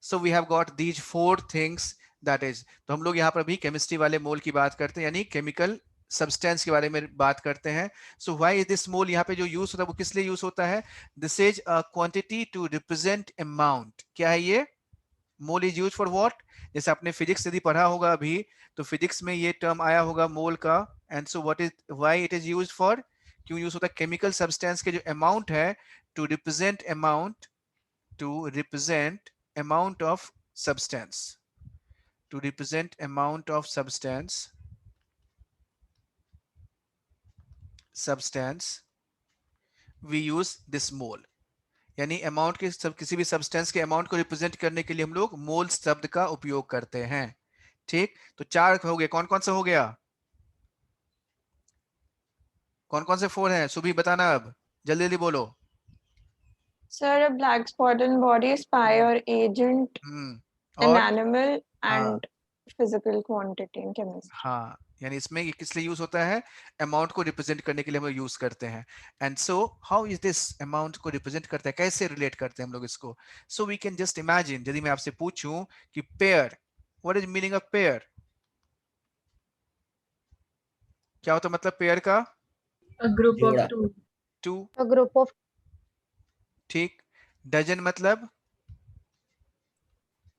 So we have got these 4 things, that is. तो हम लोग यहाँ पर भी केमिस्ट्री वाले मोल की बात करते हैं, यानी केमिकल सब्सटेंस के बारे में बात करते हैं। सो व्हाई इज दिस मोल यहाँ पे जो यूज होता है वो किस लिए यूज होता है? This is a quantity to represent amount. क्या है ये? Mole is use for what? जैसे आपने फिजिक्स यदि पढ़ा होगा अभी, तो फिजिक्स में ये टर्म आया होगा मोल का। And so what is, why it is use for? क्यों यूज होता है? केमिकल सब्सटेंस के जो अमाउंट है, to represent amount, to represent amount of substance, to represent amount of substance we use this mole। यानी अमाउंट के सब, किसी भी सब्सटेंस के अमाउंट को रिप्रेजेंट करने के लिए हम लोग मोल शब्द का उपयोग करते हैं, ठीक। तो 4 हो गए, कौन कौन सा हो गया? कौन कौन से 4 हैं? सुभी बताना, अब जल्दी जल्दी बोलो। Sir black spot in body, spy और एजेंट, एन और एनिमल हाँ and physical quantity in chemistry. हाँ, यानी इसमें ये किस लिए यूज होता है? अमाउंट को रिप्रेजेंट करने के लिए हम लोग यूज करते हैं। And so how is this, amount को रिप्रेजेंट करते हैं, कैसे रिलेट करते हैं हम लोग इसको? So we can just imagine, यदि मैं आपसे पूछूं कि pair, what is meaning of pair? क्या होता है मतलब पेयर का? A group of two. Two, A group of ठीक। डजन मतलब?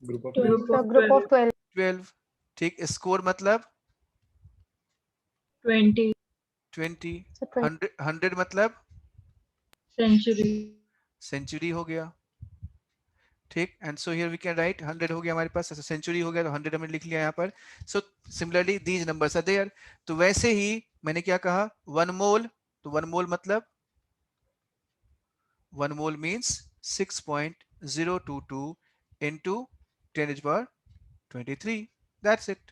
Group of a group of 12. 12, ठीक। स्कोर मतलब? 20. 20। So 20. 100 मतलब? Century. सेंचुरी हो गया, ठीक। And so here we can write 100 हो गया हमारे पास, ऐसा सेंचुरी हो गया तो 100 हमने लिख लिया यहाँ पर। So similarly these numbers are there. तो वैसे ही मैंने क्या कहा, 1 मोल, तो 1 मोल मतलब 1 mole means 6.022 into 10⁻23, that's it.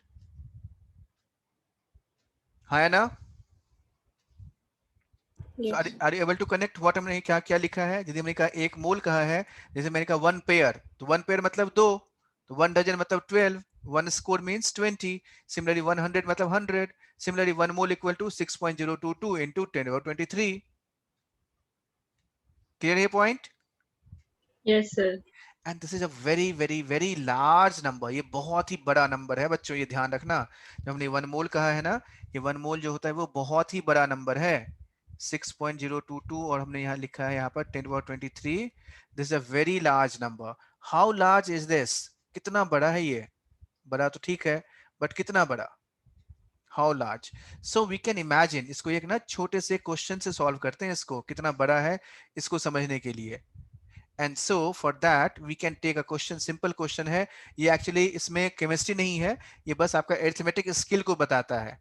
हाँ ना? Are you able to connect what हमने क्या क्या लिखा है? यदि हमने कहा 1 मोल कहा है, जैसे मैंने कहा 1 पेयर, तो 1 पेयर मतलब 2, तो 1 डजन मतलब 12, 1 स्कोर मींस 20, सिमिलरली 100 मतलब 100, सिमिलरली 1 मोल इक्वल टू 6.022 into 10⁻23। क्लियर है point? Yes sir. And this is a very very very large number, ये बहुत ही बड़ा नंबर है बच्चों, ये ध्यान रखना। जब हमने 1 मोल कहा है ना, ये 1 मोल जो होता है वो बहुत ही बड़ा नंबर है। 6.022 और हमने यहाँ लिखा है यहाँ पर 10^23. This is a very large number. How large is this? कितना बड़ा है ये? बड़ा तो ठीक है, बट कितना बड़ा? How large? So we can imagine, इसको एक ना छोटे से क्वेश्चन से सॉल्व करते हैं, इसको कितना बड़ा है इसको समझने के लिए. And so for that we can take a question. Simple question है ये, एक्चुअली इसमें केमिस्ट्री नहीं है, ये बस आपका अरिथमेटिक स्किल को बताता है.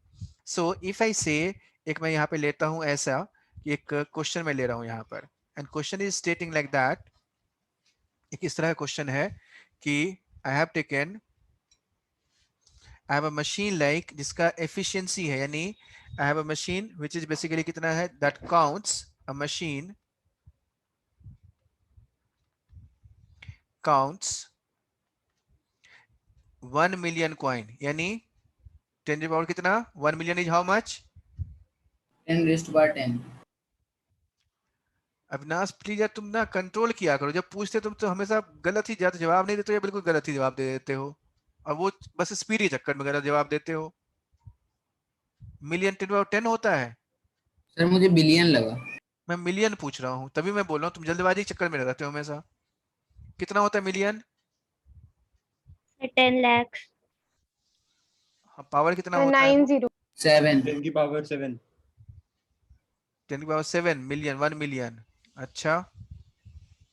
सो इफ आई से, एक मैं यहाँ पे लेता हूँ ऐसा, एक क्वेश्चन मैं ले रहा हूँ यहाँ पर, and question is स्टेटिंग like that. एक इस तरह का क्वेश्चन है कि I have taken, I have a machine like जिसका efficiency है, यानी I have a machine which is basically कितना है, that counts, a machine counts 1 million coin, यानी 10 to the power कितना, 1 million is how much? 10 raised to power 10. Avinash please यार तुम ना कंट्रोल किया करो, जब पूछते तुम तो हमेशा गलत ही जवाब नहीं देते हो, या बिल्कुल गलत ही जवाब दे देते हो, और वो बस स्पीड के चक्कर में गलत जवाब देते हो. मिलियन 10 होता है सर मुझे बिलियन लगा. मैं मिलियन पूछ रहा हूँ, तभी मैं बोल रहा हूँ, तुम जल्दबाजी के चक्कर में रहते हो हमेशा. कितना होता है मिलियन? 10 लाख. पावर कितना होता है? 90. 7. 10 की पावर 7. 10 की पावर 7 मिलियन, 1 मिलियन. अच्छा,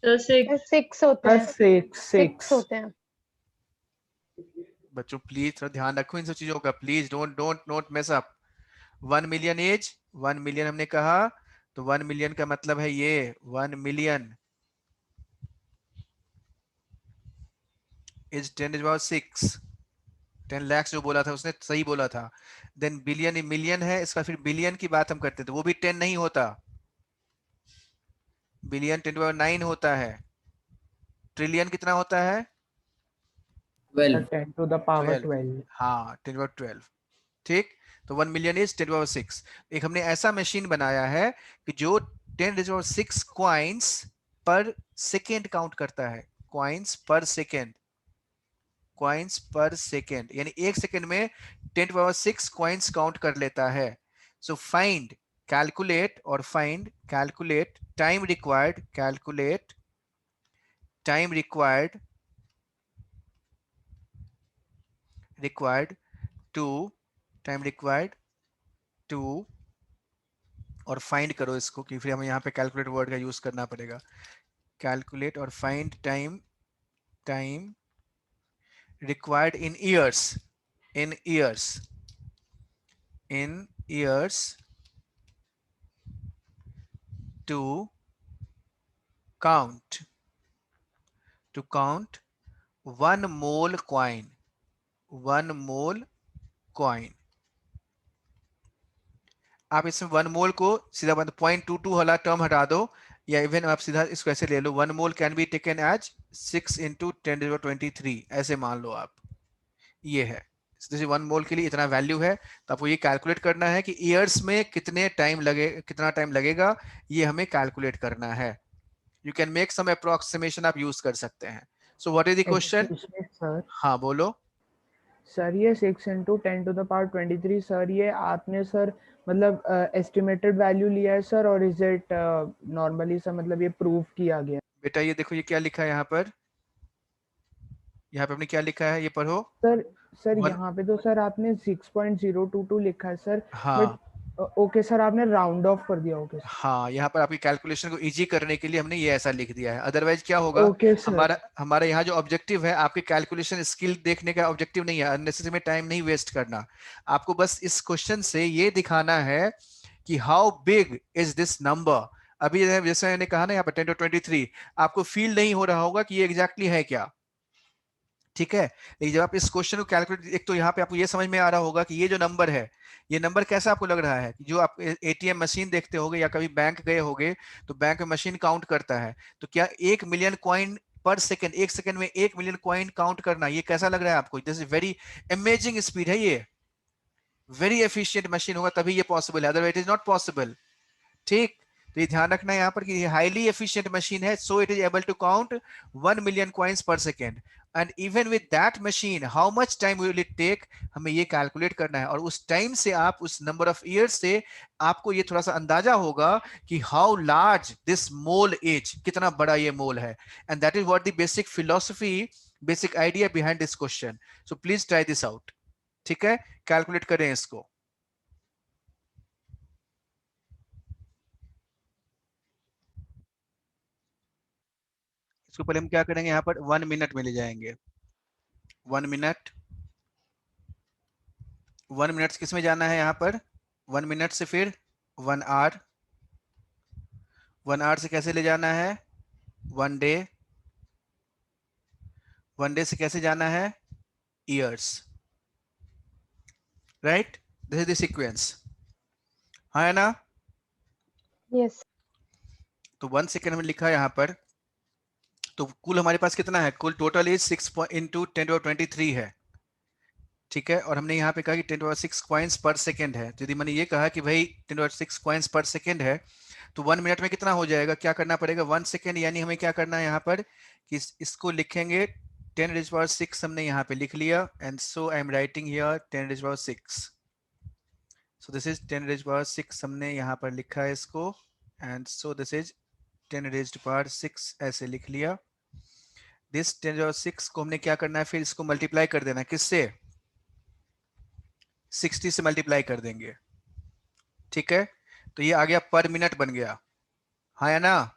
6 होते हैं. 6 होते हैं. बच्चों प्लीज थोड़ा ध्यान रखो इन सब चीजों का, please don't note mess up. 1 million as, 1 million हमने कहा, तो 1 मिलियन का मतलब है ये 1 मिलियन इज 10^6. 10 लाख जो बोला था उसने सही बोला था. देन बिलियन मिलियन है, इसका फिर बिलियन की बात हम करते थे, वो भी 10 नहीं होता, बिलियन 10^9 होता है. ट्रिलियन कितना होता है? 12. 10 to the power 12. हाँ 10^12. ठीक, तो 1 मिलियन इज 10^6. एक हमने ऐसा मशीन बनाया है कि जो 10^6 कॉइन्स पर सेकेंड काउंट करता है. Coins per second, coins per second, यानी एक सेकेंड में 10^6 कॉइन्स काउंट कर लेता है. सो फाइंड, कैलकुलेट और find, calculate time required, calculate time required to, time required to, और फाइंड करो इसको, कि फिर हमें यहाँ पे कैलकुलेट वर्ड का यूज करना पड़ेगा. कैलकुलेट और find time required in years to count 1 mole coin. आप इसमें 1 मोल को सीधा 0.22 वाला टर्म हटा दो, या इवन आप सीधा इसको ऐसे ले लो, 1 मोल कैन बी टेकन एज 6 × 10^23, ऐसे मान लो आप. ये है, जैसे 1 मोल के लिए इतना वैल्यू है, तो आपको ये कैलकुलेट करना है कि ईयर्स में कितना टाइम लगेगा, ये हमें कैलकुलेट करना है. You can make some approximation, आप यूज कर सकते हैं. So what is the question? Sir हाँ बोलो. सर ये 6 × 10^23 सर, ये आपने सर मतलब एस्टिमेटेड वैल्यू लिया है सर, और इज इट नॉर्मली सर मतलब ये प्रूव किया गया? बेटा ये देखो, ये क्या लिखा है यहाँ पर आपने क्या लिखा है, ये पढ़ो. सर यहाँ पे तो सर आपने 6.022 लिखा है सर. हाँ बट ओके सर, आपने राउंड ऑफ कर दिया. ओके हाँ, यहाँ पर आपकी कैलकुलेशन को इजी करने के लिए हमने ये ऐसा लिख दिया है. अदरवाइज क्या होगा, हमारा यहाँ जो ऑब्जेक्टिव है, आपके कैलकुलेशन स्किल देखने का ऑब्जेक्टिव नहीं है, अननेसेसरी में टाइम नहीं वेस्ट करना. आपको बस इस क्वेश्चन से ये दिखाना है कि how big is this number. अभी जैसे मैंने कहा ना यहाँ पर 10^23, आपको फील नहीं हो रहा होगा कि ये एग्जैक्टली है क्या, ठीक है. लेकिन जब आप इस क्वेश्चन को कैलकुलेट, एक तो यहाँ पे आपको ये समझ में आ रहा होगा कि ये जो नंबर है, ये नंबर कैसा आपको लग रहा है, जो आप एटीएम मशीन देखते होगे या कभी बैंक गए होगे, तो बैंक में मशीन काउंट करता है, तो क्या 1 मिलियन कॉइन पर सेकंड, 1 सेकंड में 1 मिलियन कॉइन काउंट करना, ये कैसा लग रहा है आपको? This is very amazing speed है, ये वेरी एफिशिएंट मशीन होगा तभी ये पॉसिबल है, otherwise it is not possible. ठीक, तो ये ध्यान रखना है यहाँ पर कि ये हाईली एफिशिएंट मशीन है, so it is able to count 1 million coins per second. And even with that machine how much time will it take, हमें ये कैलकुलेट करना है। और उस टाइम से आप उस नंबर ऑफ ईयर्स से आपको ये थोड़ा सा अंदाजा होगा कि how large this mole is, कितना बड़ा ये मोल है। And that is what the basic philosophy, basic idea behind this question. So please try this out. ठीक है, कैलकुलेट करें इसको। इसको पहले हम क्या करेंगे, यहाँ पर 1 मिनट में ले जाएंगे। 1 मिनट, 1 मिनट किस में जाना है यहाँ पर, 1 मिनट से फिर 1 आवर, 1 आवर से कैसे ले जाना है 1 डे, 1 डे से कैसे जाना है years, right, this is the sequence, है ना। Yes. तो 1 सेकेंड में लिखा है यहाँ पर। तो कुल हमारे पास कितना है, कुल टोटल इज 6 इंटू 10⁻23 है। ठीक है, और हमने यहाँ पे कहा कि 10⁻6 कॉइन्स पर सेकेंड है। यदि मैंने ये कहा कि भाई 10⁻6 कॉइन्स पर सेकेंड है, तो 1 मिनट में कितना हो जाएगा, क्या करना पड़ेगा 1 सेकेंड, यानी हमें क्या करना है यहाँ पर कि इसको लिखेंगे 10⁻6 हमने यहाँ पे लिख लिया, and so I am writing here 10⁻6। So this is 10⁻6 हमने यहाँ पर लिखा है इसको, एंड सो दिस इज 10⁻6 ऐसे लिख लिया। दिस 10⁻6 को हमने क्या करना है, फिर इसको मल्टीप्लाई कर देना है, किससे 60 से मल्टीप्लाई कर देंगे। ठीक है, तो ये आ गया पर मिनट बन गया, हाँ या ना,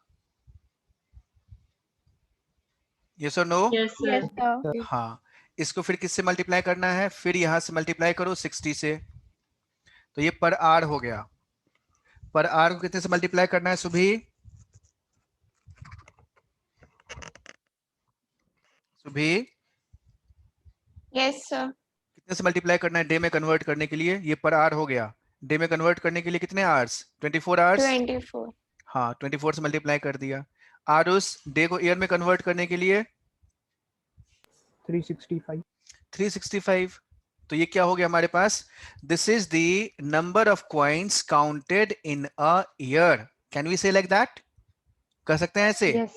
यस और नो। Yes, sir. हाँ, इसको फिर किससे मल्टीप्लाई करना है, फिर यहां से मल्टीप्लाई करो 60 से, तो ये पर आर हो गया। पर आर को कितने से मल्टीप्लाई करना है सुभी, सुभी Yes, sir. कितने से मल्टीप्लाई करना है डे में कन्वर्ट करने के लिए, ये पर आर हो गया। डे में कन्वर्ट करने के लिए कितने आवर्स, 24 आवर्स। 24. हाँ, 24 से मल्टीप्लाई कर दिया। और उस डे को ईयर में कन्वर्ट करने के लिए 365। 365। तो ये क्या हो गया हमारे पास, this is the number of coins counted in a year. Can we say like that, कर सकते हैं ऐसे। Yes.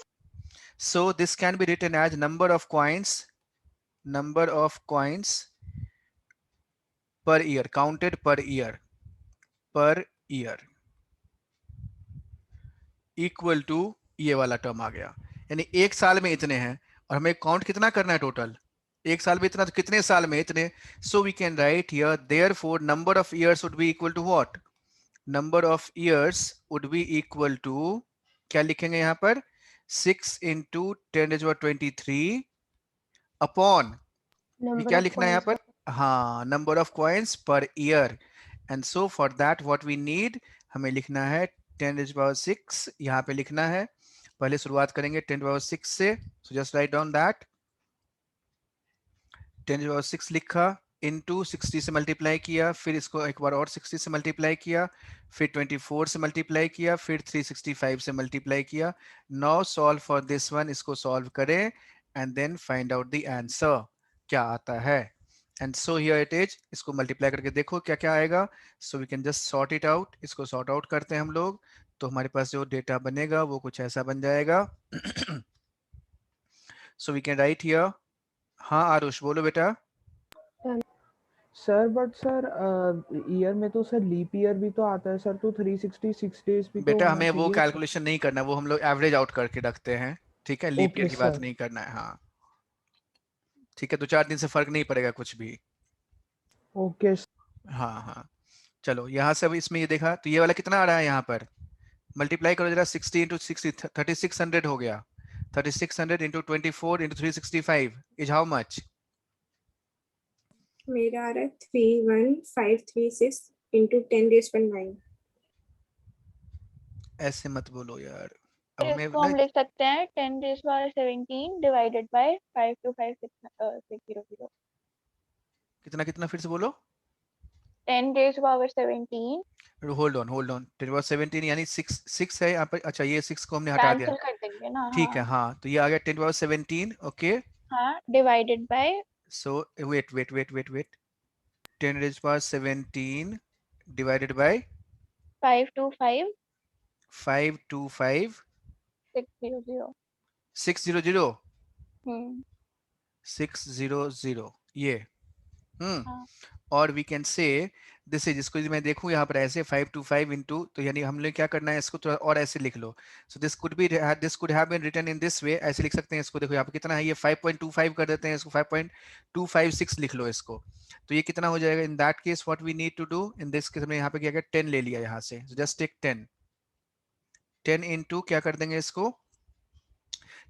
So this can be written as number of coins, number of coins per year, counted per year, per year equal to ये वाला टर्म आ गया। यानी एक साल में इतने हैं, और हमें काउंट कितना करना है टोटल, एक साल में इतना, तो कितने साल में इतने। So we can write here therefore number of years would be equal to what, number of years would be equal to, क्या लिखेंगे यहाँ पर 6 इंटू 10⁻23 अपॉन, क्या लिखना है यहाँ पर, हाँ number of coins per year. And so for that what we need, हमें लिखना है 10⁻6, यहाँ पे लिखना है। पहले शुरुआत करेंगे 10⁻6 से, so just write down that 10⁻6 लिखा, इनटू 60 से मल्टीप्लाई किया, फिर इसको एक बार और 60 से मल्टीप्लाई किया, फिर 24 से मल्टीप्लाई किया, फिर 365 से मल्टीप्लाई किया। Now solve for this one, इसको सॉल्व करें and then find out the answer क्या आता है। And so here it is, इसको मल्टीप्लाई करके देखो क्या क्या आएगा। So we can just sort it out, इसको सॉर्ट आउट करते हैं हम लोग, तो हमारे पास जो डेटा बनेगा वो कुछ ऐसा बन जाएगा। So we can write here, हाँ आरुष बोलो बेटा। सर बट सर ईयर में तो सर लीप ईयर भी तो आता है सर, तो 366 डेज भी तो बेटा होना हमें वो चाहिए। कैलकुलेशन नहीं करना, वो हम लोग एवरेज आउट करके रखते हैं। ठीक है, लीप ईयर ओके की बात सर। नहीं करना है। हाँ ठीक है, 2-4 दिन से फर्क नहीं पड़ेगा कुछ भी। ओके हाँ हाँ, चलो यहाँ से अब इसमें ये देखा, तो ये वाला कितना आ रहा है यहाँ पर, मल्टीप्लाई करो जरा, 60 इंटू 60 3600 हो गया। 3600 into 24 into 365 is how much, मेरा आ रहा है 31536 into 10⁻9। ऐसे मत बोलो यार। अब फिर हमें इसको हम लिख सकते हैं 10⁻17 divided by 5256600। कितना कितना फिर से बोलो, 10⁻17 होल्ड ऑन 10⁻17 यानी 6 है यहाँ पर। अच्छा ये 6 को हमने हटा दिया, कैंसिल कर देंगे ना। ठीक है। हाँ तो ये आ गया 10⁻17, ओके। हाँ, divided by So wait. 10⁻17 divided by 525 525 600. 600 हम्म 600 ये हाँ और we can say this is, इसको मैं देखूं यहाँ पर ऐसे 525 इंटू, तो यानी हमने क्या करना है, इसको थोड़ा और ऐसे लिख लो। So this could have been written in this way, ऐसे लिख सकते हैं इसको। देखो यहाँ पे कितना है, ये 5.25 कर देते हैं इसको, 5.256 लिख लो इसको। तो ये कितना हो जाएगा? In that case what we need to do in this case, हमने यहाँ पे क्या किया, 10 ले लिया यहाँ से। जस्ट टेक 10 इंटू क्या कर देंगे इसको,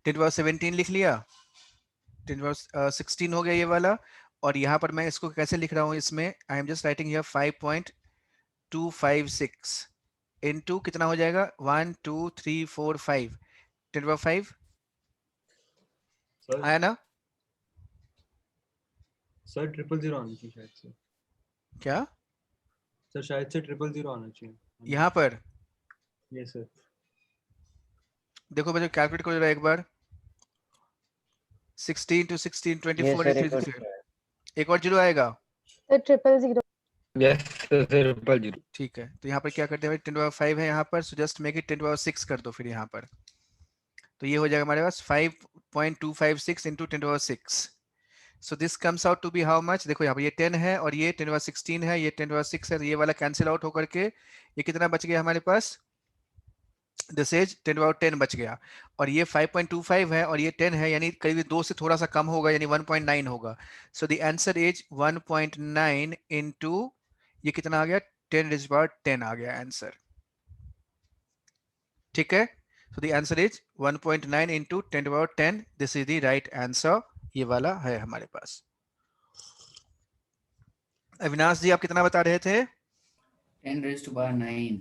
10^17 लिख लिया, 10^16 हो गया ये वाला। और यहाँ पर मैं इसको कैसे लिख रहा हूँ, इसमें आई am just writing here 5.256 into कितना हो जाएगा, 1 2 3 4 5, 10^5 सर आया ना? सर 000 आना चाहिए शायद से। क्या सर शायद से 000 आना चाहिए यहाँ पर? ये सर। देखो बच्चों कैलकुलेट करो जरा एक बार, 16 to 16 ये 24 सर एक 3 और एक और जीरो आएगा। तो 000. Yes sir 000। ठीक है, तो यहाँ पर क्या करते हैं, 10^5 है यहाँ पर, सो जस्ट मेक इट 10^6 कर दो फिर यहाँ पर। तो ये हो जाएगा हमारे पास 5.256 into 10^6। So this comes out to be how much, देखो यहाँ पर ये 10 है और ये 10^16 है, ये 10^6 है, ये वाला कैंसिल आउट होकर के ये कितना बच गया हमारे पास, दिस इज 10^10 बच गया। और ये 5.25 है और ये 10 है, यानी करीब 2 से थोड़ा सा कम होगा, यानी 1.9 होगा। So the answer is 1.9 into ये कितना आ गया, 10^10 आ गया आंसर। ठीक है, so the answer is 1.9 into 10^10, this is the right answer, ये वाला है हमारे पास। अविनाश जी आप कितना बता रहे थे? 10⁻9।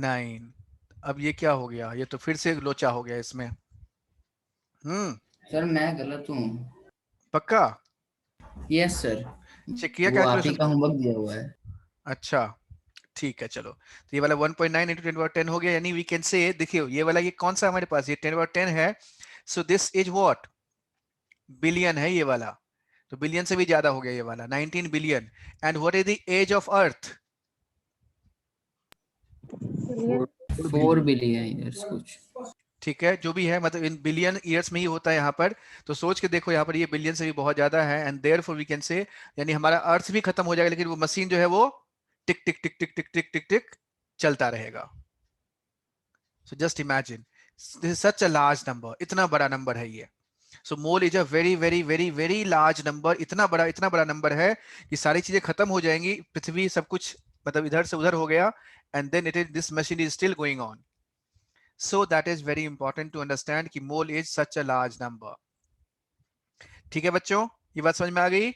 9। अब ये क्या हो गया, ये तो फिर से लोचा हो गया इसमें। सर मैं गलत हूँ। पक्का? यस सर, चेक किया वो आप ही कैलकुलेशन? का होमवर्क दिया हुआ है। अच्छा ठीक है, चलो तो ये वाला 1.9 into 10^10 हो गया, यानी वी कैन से, देखियो ये वाला ये कौन सा हमारे पास, ये 10^10 है। सो दिस इज व्हाट, बिलियन है ये वाला, तो बिलियन से भी ज्यादा हो गया ये वाला, 19 billion. And what is the age of earth? 4 billion years कुछ। ठीक है, जो भी है, मतलब इन बिलियन ईयर्स में ही होता है यहाँ पर। तो सोच के देखो यहाँ पर ये बिलियन से भी बहुत ज्यादा है, एंड देयरफॉर वी कैन से, यानी हमारा अर्थ भी खत्म हो जाएगा, लेकिन वो मशीन जो है वो टिक टिक टिक टिक टिक टिक टिक टिक चलता रहेगा। So just imagine, this is such a large number, इतना बड़ा नंबर है ये। So mole is a very very very very large number, इतना बड़ा नंबर है कि सारी चीजें खत्म हो जाएंगी, पृथ्वी सब कुछ मतलब इधर से उधर हो गया, and then it is, this machine is still going on. So that is very important to understand कि mole is such a large number। ठीक है बच्चों, ये बात समझ में आ गई?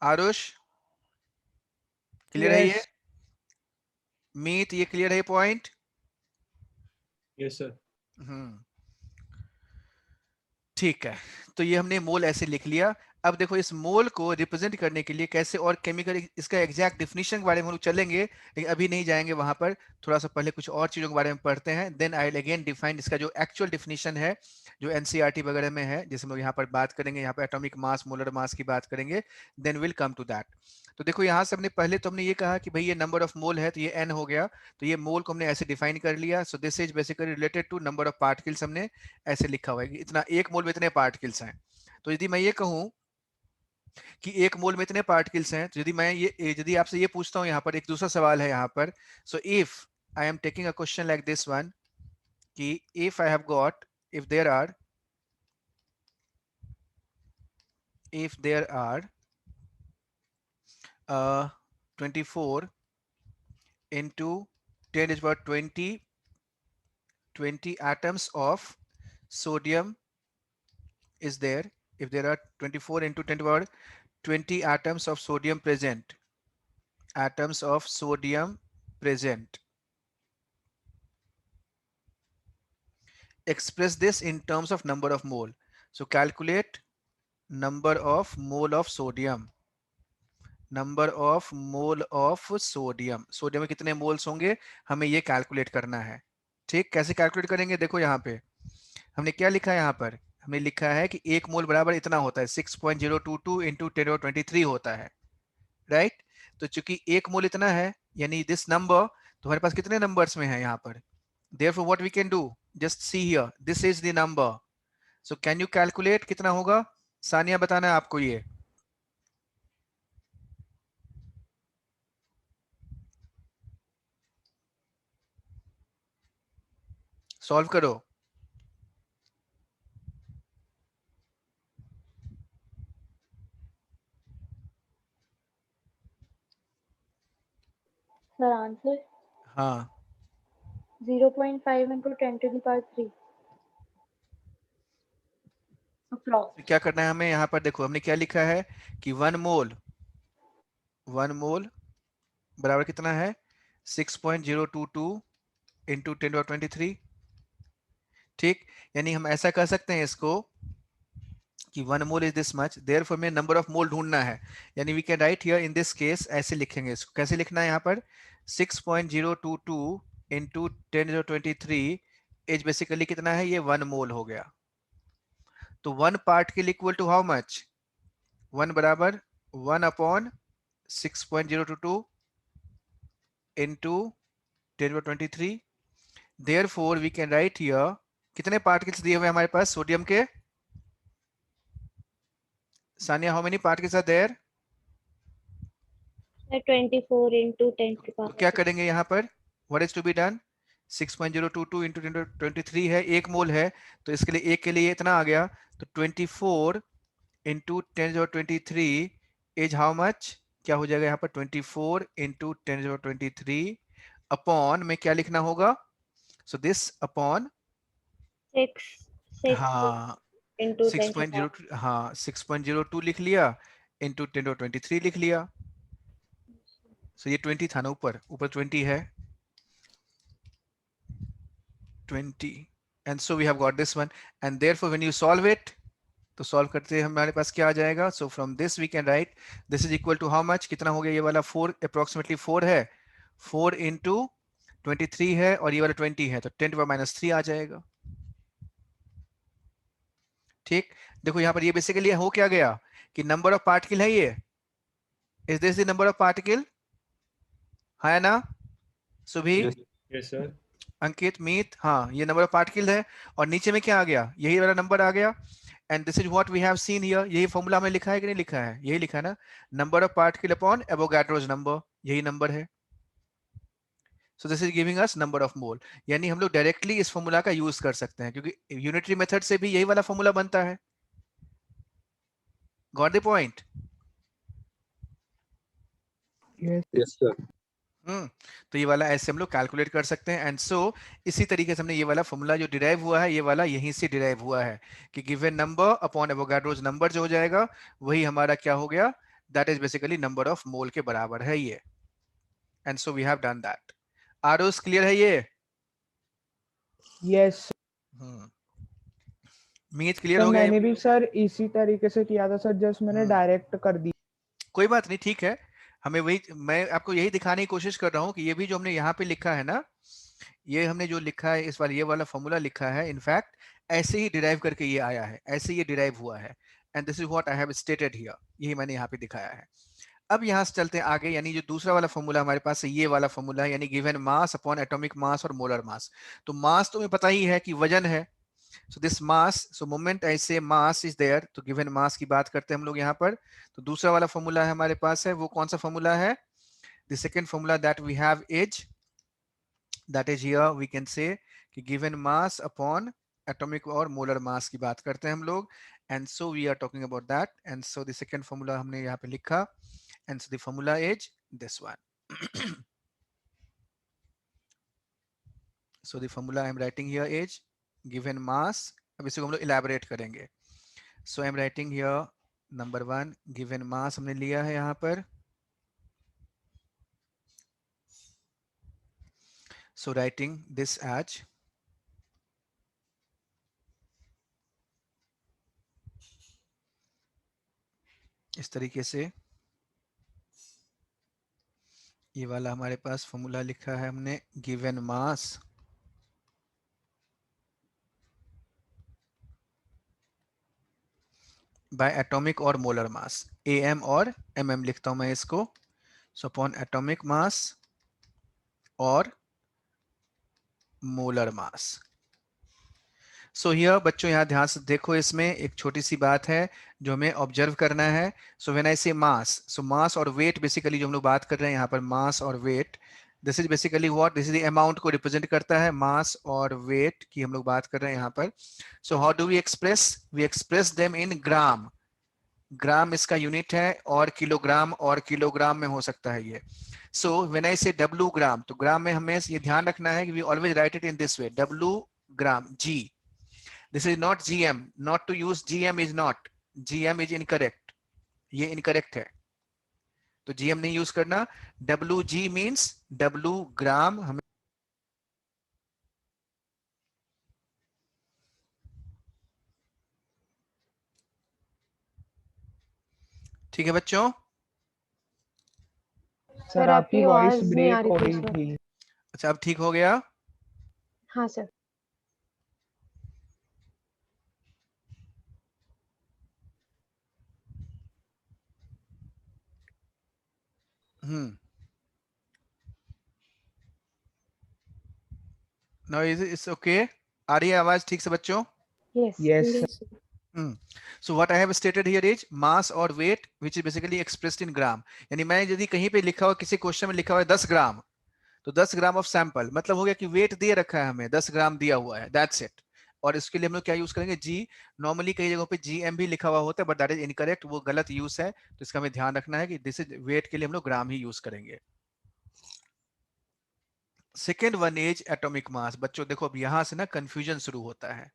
आरुष क्लियर है ये? मीत ये क्लियर है ये पॉइंट? Yes sir. ठीक है, तो ये हमने मोल ऐसे लिख लिया। अब देखो इस मोल को रिप्रेजेंट करने के लिए कैसे, और केमिकल इसका एग्जैक्ट डेफिनेशन के बारे में हम लोग चलेंगे, लेकिन अभी नहीं जाएंगे वहां पर, थोड़ा सा पहले कुछ और चीजों के बारे में पढ़ते हैं। Then I will again define इसका जो एक्चुअल डेफिनेशन है, जो एनसीईआरटी वगैरह में है, जैसे हम लोग यहाँ पर बात करेंगे, यहाँ पर एटॉमिक मास, मोलर मास की बात करेंगे, then will come to that. तो देखो यहाँ से हमने पहले तो हमने ये कहा कि भाई ये नंबर ऑफ मोल है, तो ये n हो गया, तो ये मोल को हमने ऐसे डिफाइन कर लिया। So this is basically related to number of particles, हमने ऐसे लिखा हुआ है कि इतना एक मोल में इतने पार्टिकल्स हैं। तो यदि मैं ये कहूं कि एक मोल में इतने पार्टिकल्स हैं, तो यदि आपसे ये पूछता हूं, यहाँ पर एक दूसरा सवाल है यहाँ पर, so if I am taking a question like this one, कि if I have got, if there are 24 into 10^20 atoms of sodium is there, if there are 24 into 10^20 atoms of sodium present, express this in terms of number of mole. So calculate number of mole of sodium, sodium में कितने मोल्स होंगे, हमें ये कैलकुलेट करना है। ठीक, कैसे कैलकुलेट करेंगे, देखो यहाँ पे हमने क्या लिखा है, यहाँ पर हमने लिखा है कि एक मोल बराबर इतना होता है, 6.022 into 10^23 होता है, राइट। तो चूंकि एक मोल इतना है, यानी दिस नंबर, तो हमारे पास कितने नंबर्स में है यहाँ पर? Therefore what we can do, just see here, this is the number. So can you calculate कितना होगा? सानिया बताना है आपको ये। सॉल्व करो। सर आंसर हाँ 0.5 into 10 to the power 3 तो क्या करना है हमें? यहाँ पर देखो हमने क्या लिखा है कि 1 मोल बराबर कितना है? 6.022 इंटू 10^23। ठीक, यानी हम ऐसा कर सकते हैं इसको कि 1 mole is this much, therefore में नंबर ऑफ मोल ढूंढना है, यानी we can write here in this case ऐसे लिखेंगे इसको। कैसे लिखना है यहाँ पर? 6.022 इंटू 10^23 इज बेसिकली कितना है? ये 1 मोल हो गया। तो 1 particle equal to how much? 1 बराबर 1 upon 6.022 into 10^23। Therefore we can write here कितने पार्टिकल्स दिए हुए हमारे पास सोडियम के? Sania, how many particles are there? 24 into 10 to the तो power क्या 6. करेंगे यहाँ पर? What is to be done? 6.022 into 10^23 है, 1 मोल है, तो इसके लिए 1 के लिए इतना आ गया, तो 24 इंटू 10^23 इज हाउ मच? क्या हो जाएगा यहाँ पर? 24 इंटू 10^23 अपॉन में क्या लिखना होगा? सो दिस अपॉन 6 हाँ into 10 to the 6.0 power. हाँ 6.02 लिख लिया इंटू 10^23 लिख लिया। सो ये 20 था ना, ऊपर 20 है 20, and so we have got this one, and therefore when you solve it, तो सॉल्व करते हैं हमारे पास क्या आ जाएगा? So from this we can write this is equal to how much? कितना हो गया ये वाला? 4 अप्रोक्सीमेटली 4 है, 4 इंटू 23 है और ये वाला 20 है, तो 10⁻³ आ जाएगा। ठीक, देखो यहाँ पर ये बेसिकली हो क्या गया कि नंबर ऑफ पार्टिकल है ये। Is this the number of particle? है ना सुभी? Yes sir. अंकित, मीत, हाँ ये नंबर ऑफ पार्टिकल है, और नीचे में क्या आ गया? यही वाला नंबर आ गया। And this is what we have seen here. यही फॉर्मूला हमने लिखा है कि नहीं लिखा है? यही लिखा है ना, number of particle upon Avogadro's number, यही नंबर है। सो this is giving us number of mole, यानी हम लोग डायरेक्टली इस फॉर्मूला का यूज कर सकते हैं, क्योंकि यूनिटरी मेथड से भी यही वाला फॉर्मूला बनता है। Got the point? Yes sir. तो ये वाला ऐसे हम लोग कैलकुलेट कर सकते हैं। एंड सो इसी तरीके से हमने ये वाला फॉर्मूला जो डिराइव हुआ है, ये वाला यहीं से डिराइव हुआ है कि given number upon Avogadro's number जो हो जाएगा वही हमारा क्या हो गया? That is basically number of mole के बराबर है ये। And so we have done that. आरोस क्लियर है ये? यस मीत क्लियर सर, हो गया? मैंने भी सर इसी तरीके से किया था सर, जस्ट मैंने डायरेक्ट कर दी। कोई बात नहीं, ठीक है, हमें वही, मैं आपको यही दिखाने की कोशिश कर रहा हूँ कि ये भी जो हमने यहाँ पे लिखा है ना, ये हमने जो लिखा है इस वाला ये वाला फॉर्मूला लिखा है, इनफैक्ट ऐसे ही डिराइव करके ये आया है, ऐसे ये डिराइव हुआ है। And this is what I have stated here, यही मैंने यहाँ पे दिखाया है। अब यहाँ से चलते हैं आगे, यानी जो दूसरा वाला फॉर्मूला हमारे पास है, ये वाला फॉर्मूला, यानी given mass upon atomic mass और मोलर मास। तो मास तो हमें पता ही है कि वजन है, so this mass, so moment I say mass is there, तो given mass की बात करते हैं हम लोग यहाँ पर। तो दूसरा वाला फॉर्मूला है हमारे पास है, वो कौन सा फॉर्मूला है? The second formula that we have is, that is here we can say कि given mass upon atomic और molar mass की बात करते हैं हम लोग, and so we are talking about that, and so the second formula हमने यहाँ पे लिखा, and so the formula is this one. So the formula I am writing here is given mass, अब इसको हम लोग elaborate करेंगे। So I am writing here number 1 given mass हमने लिया है यहाँ पर। So writing this as इस तरीके से, ये वाला हमारे पास फॉर्मूला लिखा है हमने, गिवन मास बाय एटॉमिक और मोलर मास, AM और MM लिखता हूं मैं इसको। सो अपॉन एटॉमिक मास और मोलर मास। सो हियर बच्चों यहाँ ध्यान से देखो, इसमें एक छोटी सी बात है जो हमें ऑब्जर्व करना है। सो व्हेन आई से मास, सो मास और वेट बेसिकली जो हम लोग बात कर रहे हैं यहाँ पर, मास और weight, this is basically what, this is the amount को रिप्रेजेंट करता है, मास और वेट की हम लोग बात कर रहे हैं यहाँ पर। So how do we express, we express them in gram. Gram इसका यूनिट है, और किलोग्राम में हो सकता है ये। सो व्हेन आई से डब्ल्यू ग्राम, तो ग्राम में हमें ये ध्यान रखना है कि we always write it in this way, W gram g. This is not GM. Not to use GM is not. GM is incorrect. ये incorrect है, तो GM नहीं यूज करना। WG means W ग्राम। हमें ठीक है बच्चों? सर आपकी वॉइस आवाज नहीं आ ब्रेक हो रही रही थी थी। अच्छा अब ठीक हो गया? हाँ sir. Now is it okay? आ रही है आवाज ठीक से बच्चों? Yes, sir. So what I have stated here is mass or weight which is basically expressed in gram. यानी मैं यदि कहीं पे लिखा हुआ, किसी क्वेश्चन में लिखा हुआ है 10 ग्राम, तो 10 ग्राम ऑफ सैंपल, मतलब हो गया कि वेट दे रखा है हमें, 10 ग्राम दिया हुआ है, दैट्स इट। और इसके लिए हम लोग क्या यूज करेंगे, जी। नॉर्मली कई जगहों पे जीएम भी लिखा हुआ होता है, बट दैट इज इनकरेक्ट, वो गलत यूज है। तो इसका हमें ध्यान रखना है कि दिस इज वेट के लिए हम लोग ग्राम ही यूज करेंगे। Second one is atomic mass. बच्चों देखो अब यहां से ना कंफ्यूजन शुरू होता है,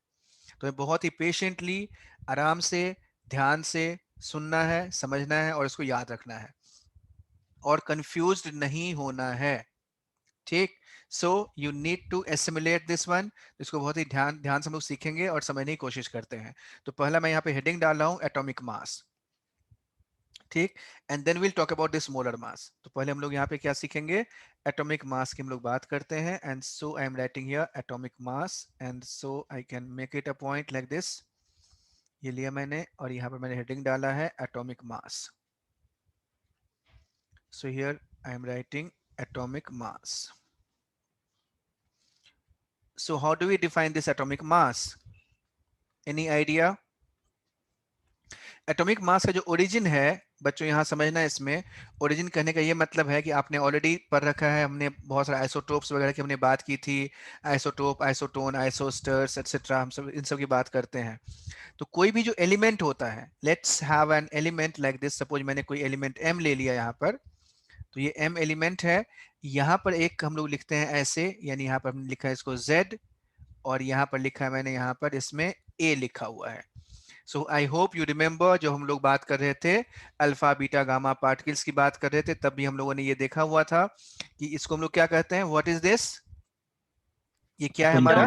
तो बहुत ही पेशेंटली, आराम से, ध्यान से सुनना है, समझना है और इसको याद रखना है, और कंफ्यूज्ड नहीं होना है, ठीक। So you need to assimilate this one. इसको बहुत ही ध्यान से हम लोग सीखेंगे और समझने की कोशिश करते हैं। तो पहला मैं यहाँ पे हेडिंग डाल रहा हूँ एटॉमिक मास, ठीक। And then will talk about this molar mass. तो पहले हम लोग यहाँ पे क्या सीखेंगे, एटॉमिक मास की हम लोग बात करते हैं। And so I am writing here atomic mass, and so I can make it a point like this. ये लिया मैंने और यहाँ पर मैंने हेडिंग डाला है atomic mass. So here I am writing atomic mass. So how do we define this atomic mass? Any idea? Atomic mass का जो ओरिजिन है बच्चों, यहाँ समझना है, इसमें ओरिजिन कहने का ये मतलब है कि आपने ऑलरेडी पढ़ रखा है, हमने बहुत सारे आइसोटोप्स वगैरह की हमने बात की थी, आइसोटोप, आइसोटोन, आइसोस्टर्स एटसेट्रा, हम सब इन सब की बात करते हैं। तो कोई भी जो एलिमेंट होता है, let's have an element like this, suppose मैंने कोई एलिमेंट m ले लिया यहाँ पर, तो ये m एलिमेंट है। यहाँ पर एक हम लोग लिखते हैं ऐसे, यानी यहाँ पर हमने लिखा है इसको z, और यहाँ पर लिखा है मैंने यहाँ पर इसमें a लिखा हुआ है। सो आई होप यू रिमेंबर, जो हम लोग बात कर रहे थे अल्फा बीटा गामा पार्टिकल्स की बात कर रहे थे, तब भी हम लोगों ने ये देखा हुआ था कि इसको हम लोग क्या कहते हैं, व्हाट इज दिस, ये क्या है हमारा,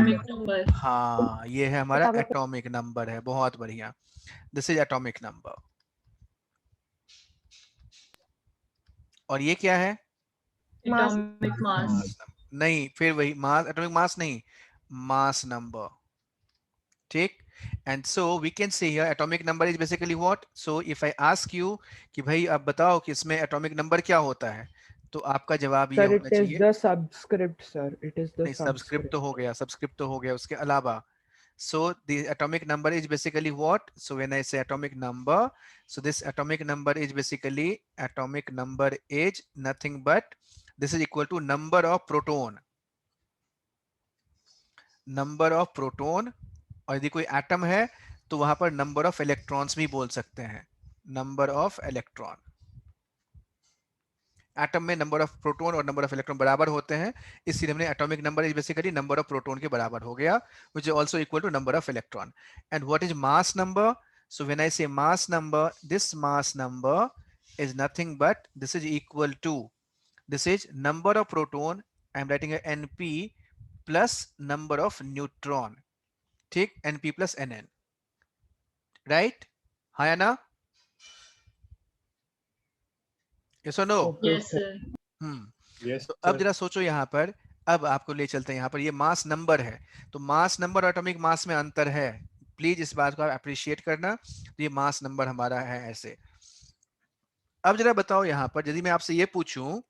हाँ ये है हमारा एटॉमिक नंबर है। बहुत बढ़िया, दिस इज एटॉमिक नंबर। और ये क्या है, एटॉमिक मास। नहीं, फिर वही मास, एटॉमिक मास नहीं, मास नंबर, ठीक। And so we can say here atomic number is basically what? So if I ask you कि भाई आप बताओ कि इसमें atomic number क्या होता है, तो आपका जवाब ये होना चाहिए, the subscript, sir. It is the नहीं, सबस्क्रिप्ट तो हो गया, सबस्क्रिप्ट तो हो गया, उसके अलावा so the atomic number is basically what? So when I say atomic number, so this atomic number is basically, atomic number is nothing but this is equal to number of proton, number of proton, और यदि कोई एटम है तो वहां पर नंबर ऑफ इलेक्ट्रॉन्स भी बोल सकते हैं, नंबर ऑफ इलेक्ट्रॉन। एटम में नंबर ऑफ प्रोटॉन और नंबर ऑफ इलेक्ट्रॉन बराबर होते हैं, इसलिए हमने atomic number is basically number of proton के बराबर हो गया, which is also equal to number of electron. And what is mass number? So when I say mass number, this mass number is nothing but this is equal to, this is number of proton, I am writing np plus number of neutron, ठीक, np प्लस nn, राइट, हाँ या ना, यस और नो? Yes sir. Yes, तो अब sir. जरा सोचो यहाँ पर, अब आपको ले चलते हैं यहाँ पर, ये मास नंबर है, तो मास नंबर और एटॉमिक मास में अंतर है, प्लीज इस बात को आप अप्रिशिएट करना। तो ये मास नंबर हमारा है ऐसे। अब जरा बताओ यहाँ पर, यदि मैं आपसे ये पूछूं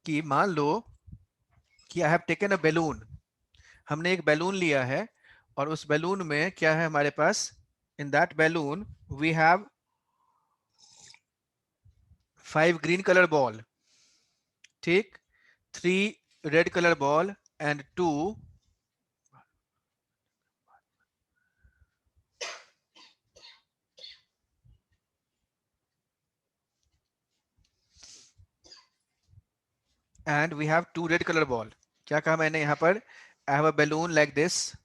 कि मान लो कि I have taken a balloon, हमने एक बैलून लिया है और उस बैलून में क्या है हमारे पास, in that balloon we have 5 green colour ball, ठीक, 3 red colour ball and 2 and we have 2 red color ball. क्या कहा मैंने यहाँ पर, I have a balloon like this,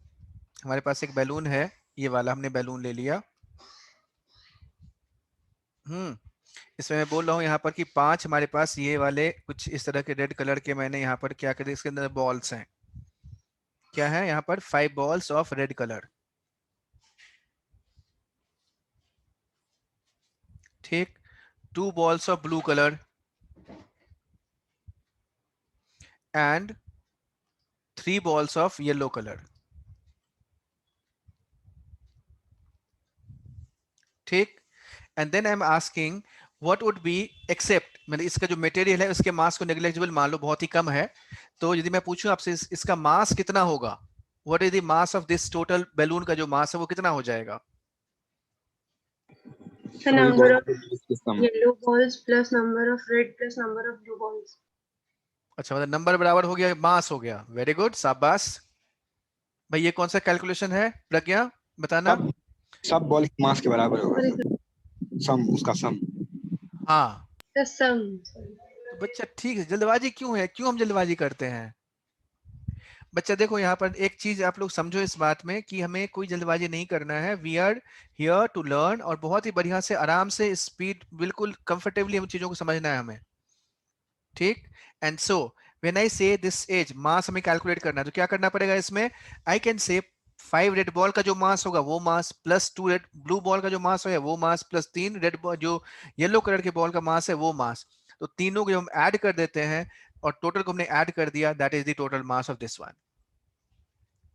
हमारे पास एक बैलून है, ये वाला हमने बैलून ले लिया। इसमें मैं बोल रहा हूँ यहाँ पर कि 5 हमारे पास ये वाले कुछ इस तरह के रेड कलर के मैंने यहाँ पर क्या कर, इसके अंदर बॉल्स हैं, क्या है यहाँ पर 5 balls of red color, ठीक, 2 balls of blue color and 3 balls of yellow color, ठीक। And then I am asking what would be, except मतलब इसका जो मटेरियल है उसके मास को नेग्लिजिबल मान लो, बहुत ही कम है, तो यदि मैं पूछूं आपसे इसका मास कितना होगा, what is the mass of this total balloon, का जो मास है वो कितना हो जाएगा? The number of yellow balls plus number of red plus number of blue balls. अच्छा, मतलब नंबर बराबर हो गया, मास हो गया, वेरी गुड, शाबाश भाई। ये कौन सा कैलकुलेशन है प्रज्ञा, बताना? सब बॉल के मास के बराबर होगा, सम, उसका सम। हाँ The sum. तो बच्चा ठीक है, जल्दबाजी क्यों है, क्यों हम जल्दबाजी करते हैं? बच्चा देखो यहाँ पर एक चीज आप लोग समझो इस बात में कि हमें कोई जल्दबाजी नहीं करना है, we are here to learn, और बहुत ही बढ़िया से आराम से स्पीड बिल्कुल कंफर्टेबली हम चीजों को समझना है हमें, ठीक। एंड सो व्हेन आई से दिस एज, मास हमें कैलकुलेट करना है, तो क्या करना पड़ेगा इसमें, I can say 5 red ball का जो मास होगा वो मास, प्लस 2 रेड ब्लू बॉल का जो मास है वो मास, प्लस 3 रेड बॉल जो येलो कलर के बॉल का मास है वो मास, तो तीनों को हम ऐड कर देते हैं और टोटल को हमने ऐड कर दिया, that is the total mass of this one.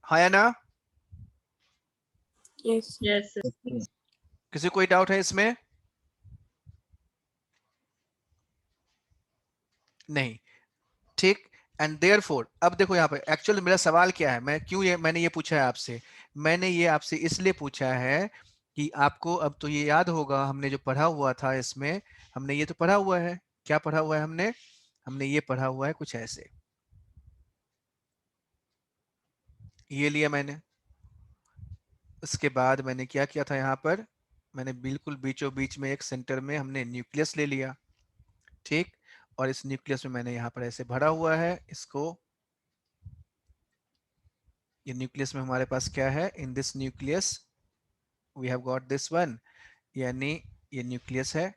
है ना? Yes. Yes. किसी कोई डाउट है इसमें? नहीं, ठीक। एंड देयरफॉर अब देखो यहाँ पे एक्चुअली मेरा सवाल क्या है, मैं क्यों मैंने ये पूछा है आपसे, मैंने ये आपसे इसलिए पूछा है कि आपको अब तो ये याद होगा हमने जो पढ़ा हुआ था इसमें, हमने ये तो पढ़ा हुआ है, क्या पढ़ा हुआ है हमने ये पढ़ा हुआ है कुछ ऐसे, ये लिया मैंने, उसके बाद मैंने क्या किया था यहाँ पर, मैंने बिल्कुल बीचों बीच में एक सेंटर में हमने न्यूक्लियस ले लिया, ठीक, और इस न्यूक्लियस में मैंने यहाँ पर ऐसे भरा हुआ है इसको, ये न्यूक्लियस में हमारे पास क्या है, in this nucleus we have got this one, यानी ये न्यूक्लियस है।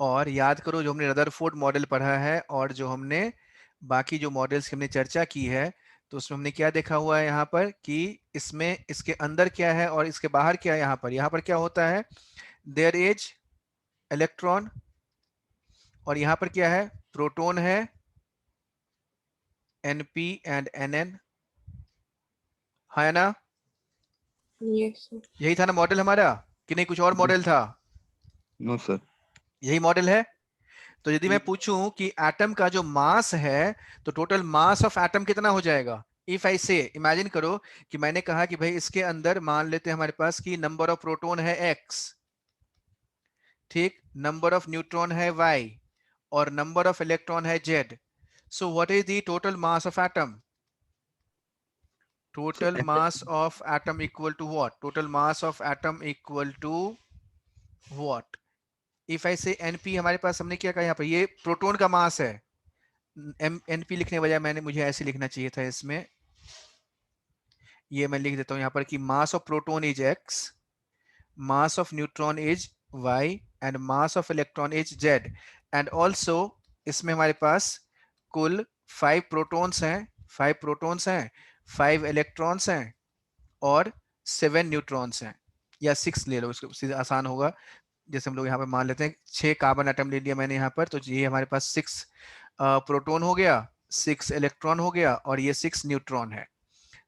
और याद करो जो हमने रदरफोर्ड मॉडल पढ़ा है और जो हमने बाकी जो मॉडल्स की हमने चर्चा की है, तो उसमें हमने क्या देखा हुआ है यहाँ पर कि इसमें इसके अंदर क्या है और इसके बाहर क्या है, यहाँ पर क्या होता है, देयर इज इलेक्ट्रॉन, और यहाँ पर क्या है, प्रोटॉन है, Np एंड Nn, है ना? Yes, sir. यही था ना मॉडल हमारा, कि नहीं कुछ और मॉडल था? नो सर, यही मॉडल है। तो यदि मैं पूछूं कि एटम का जो मास है तो टोटल मास ऑफ एटम कितना हो जाएगा, इफ आई से, इमेजिन करो कि मैंने कहा कि भाई इसके अंदर मान लेते हैं हमारे पास कि नंबर ऑफ प्रोटॉन है x, ठीक, नंबर ऑफ न्यूट्रॉन है y और नंबर ऑफ इलेक्ट्रॉन है z, so what is the total mass of atom? Total mass of atom equal to what? Total mass of atom equal to what? If I say Np, हमारे पास हमने क्या कहा यहाँ पर, ये प्रोटॉन का मास है, Np लिखने बजाय मैंने मुझे ऐसे लिखना चाहिए था इसमें, ये मैं लिख देता हूँ यहाँ पर कि mass of proton is x, mass of neutron is y and mass of electron is z, and also इसमें हमारे पास कुल 5 प्रोटॉन्स हैं, 5 इलेक्ट्रॉन्स हैं और 7 न्यूट्रॉन्स हैं, या 6 ले लो, इसको सीधा आसान होगा, जैसे हम लोग यहाँ पे मान लेते हैं 6 कार्बन एटम ले लिया मैंने यहाँ पर, तो ये हमारे पास 6 प्रोटॉन हो गया, 6 इलेक्ट्रॉन हो गया और ये 6 न्यूट्रॉन है।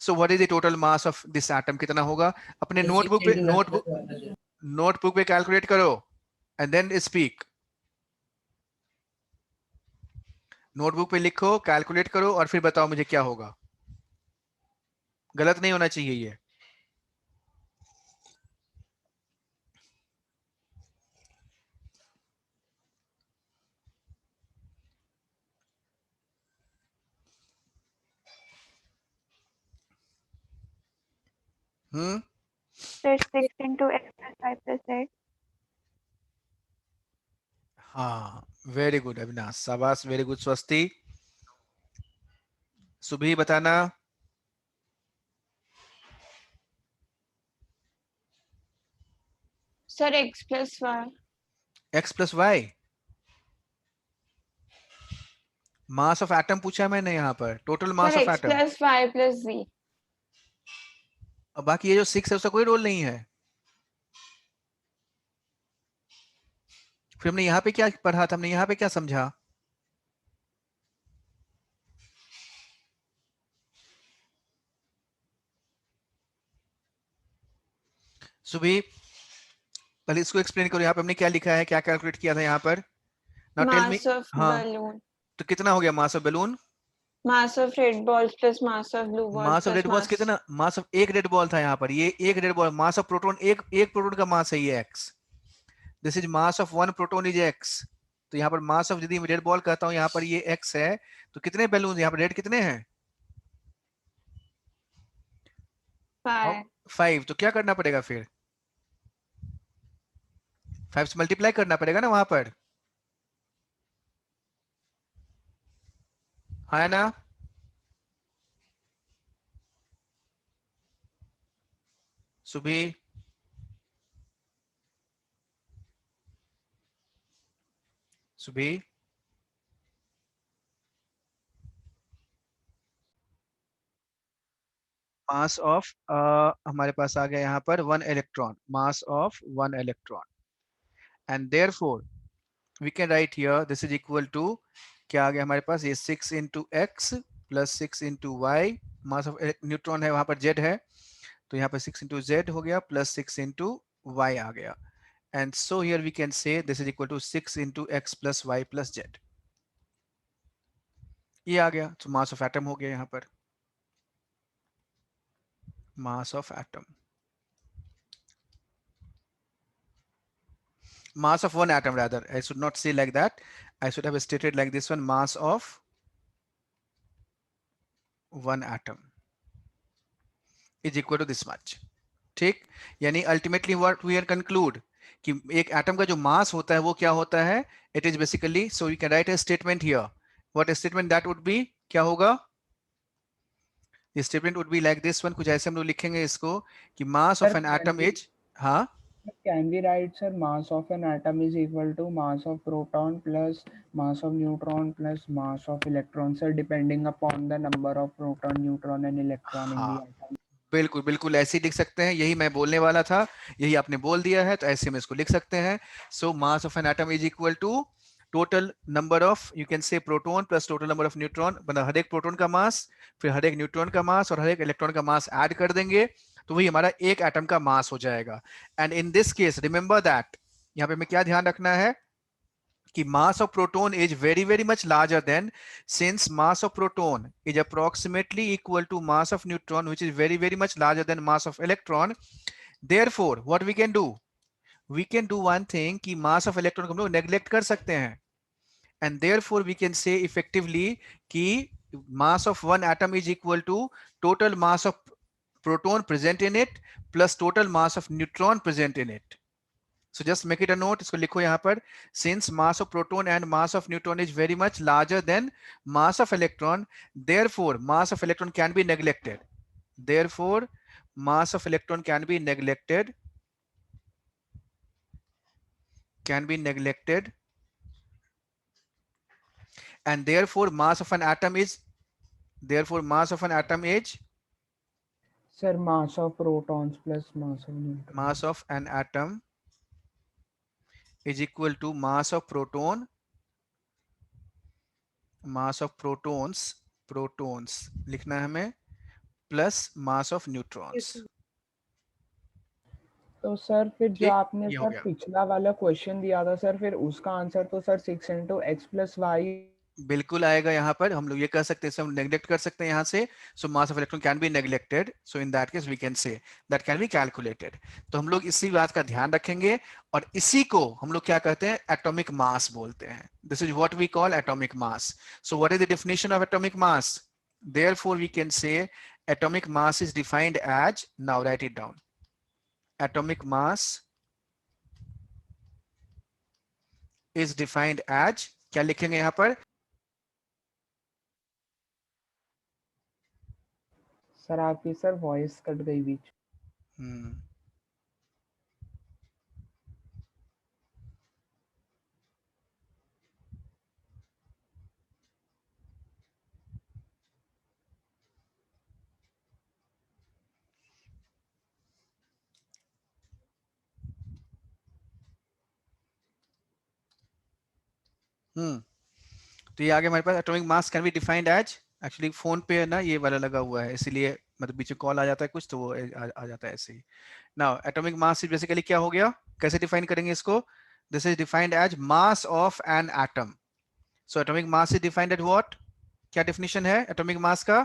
So what is the total mass of this atom, कितना होगा? अपने नोटबुक पे कैलकुलेट करो एंड देन स्पीक। नोटबुक पे लिखो, कैलकुलेट करो और फिर बताओ मुझे क्या होगा। गलत नहीं होना चाहिए ये। Sir, 6 into x plus 5 plus z. हाँ, वेरी गुड अविनाश, शाबाश, वेरी गुड स्वस्ति। सुबह बताना। Sir, x plus y. x plus y, mass of atom पूछा है मैंने यहाँ पर, total Sir, mass of x atom. plus y plus z. और बाकी ये जो 6 है उसका कोई रोल नहीं है। फिर हमने यहाँ पे क्या पढ़ा था, हमने यहाँ पे क्या समझा? सुबह पहले इसको एक्सप्लेन करो, यहाँ पे हमने क्या लिखा है, क्या कैलकुलेट किया था यहाँ पर। Now tell me. Mass of हाँ, balloon. तो कितना हो गया mass of balloon? Mass of red balls plus mass of blue balls mass of plus red balls mass. कितना? मास ऑफ एक रेड बॉल था यहाँ पर, ये एक red ball. Mass of proton, एक प्रोटॉन का मास है ये x। This is mass of one proton is x। तो यहाँ पर मास ऑफ, यदि रेड बॉल कहता हूँ यहाँ पर ये x है, तो कितने बैलून यहाँ पर रेड कितने हैं? 5. 5। तो क्या करना पड़ेगा फिर? 5 से मल्टीप्लाई करना पड़ेगा ना वहां पर, है ना? सुबह सुबह मास ऑफ हमारे पास आ गया यहाँ पर 1 electron, mass of 1 electron, and therefore we can write here this is equal to, क्या आ गया हमारे पास, ये 6 into x plus 6 into Y. Mass of neutron है वहां पर, जेड है, तो यहाँ पर 6 इंटू जेड हो गया प्लस 6 इंटू वाई आ गया। And so here we can say this is equal to 6 into x plus Y plus Z. ये आ गया, तो मास ऑफ एटम हो गया यहाँ पर, mass of atom, mass of one atom rather, I should not say like that, I should have stated like this one, mass of one atom is equal to this much। ठीक, यानी ultimately what we are conclude कि एक एटम का जो मास होता है वो क्या होता है, it is basically, so we can write a statement here, what statement that would be, क्या होगा? Statement would be like this one, कुछ ऐसे हम लोग लिखेंगे इसको कि mass of an atom is, हाँ Can we write, sir, mass of an atom is equal to mass of proton plus mass of neutron plus mass of electron, sir, depending upon the number of proton, neutron and electron in the atom? बिल्कुल बिल्कुल ऐसे ही लिख सकते हैं, यही मैं बोलने वाला था, यही आपने बोल दिया है, तो ऐसे में इसको लिख सकते हैं। So mass of an atom is equal to total number of, you can say proton plus total number of neutron, मतलब हर एक प्रोटॉन का मास, फिर हर एक न्यूट्रॉन का मास और हर एक इलेक्ट्रॉन का मास ऐड कर देंगे, तो वही हमारा एक एटम का मास हो जाएगा। And in this case remember that, यहाँ पे हमें क्या ध्यान रखना है कि mass of proton is very much larger than, since mass of proton is approximately equal to mass of neutron, which is very much larger than mass of electron, therefore what we can do, we can do one thing कि mass of electron को हम लोग neglect कर सकते हैं, and therefore we can say effectively कि mass of one atom is equal to total mass of proton present in it plus total mass of neutron present in it। So just make it a note, इसको लिखो यहाँ पर, since mass of proton and mass of neutron is very much larger than mass of electron, therefore mass of electron can be neglected, therefore mass of electron can be neglected, and therefore mass of an atom is, Sir, mass of protons plus mass of neutrons. mass of an atom is equal to mass of proton, mass of protons लिखना है हमें, plus mass of neutrons। तो सर फिर जो आपने ये हो सर गया। पिछला वाला क्वेश्चन दिया था सर, फिर उसका आंसर तो sir 6 into x plus y बिल्कुल आएगा यहाँ पर, हम लोग ये कर सकते हैं, हम नेग्लेक्ट कर सकते हैं यहाँ से, so mass of electron can be neglected, so in that case we can say that can be calculated. तो हम लोग इसी बात का ध्यान रखेंगे और इसी को हम लोग क्या कहते हैं, एटॉमिक मास बोलते हैं। This is what we call atomic mass. So what is the definition of atomic mass? Therefore we can say atomic mass is defined as, now write it down, atomic mass is defined as, क्या लिखेंगे यहाँ पर? सर आपकी सर वॉइस कट गई बीच। तो ये आगे हमारे पास atomic mass can be defined as, actually phone पे है ना ये वाला लगा हुआ है, इसीलिए मतलब बीच में कॉल आ जाता है कुछ तो वो आ जाता है ऐसे ही। नाउ एटॉमिक मास बेसिकली क्या हो गया, कैसे डिफाइन करेंगे इसको? This is defined as mass of an atom. So atomic mass is defined at what? क्या डेफिनेशन है एटॉमिक मास का?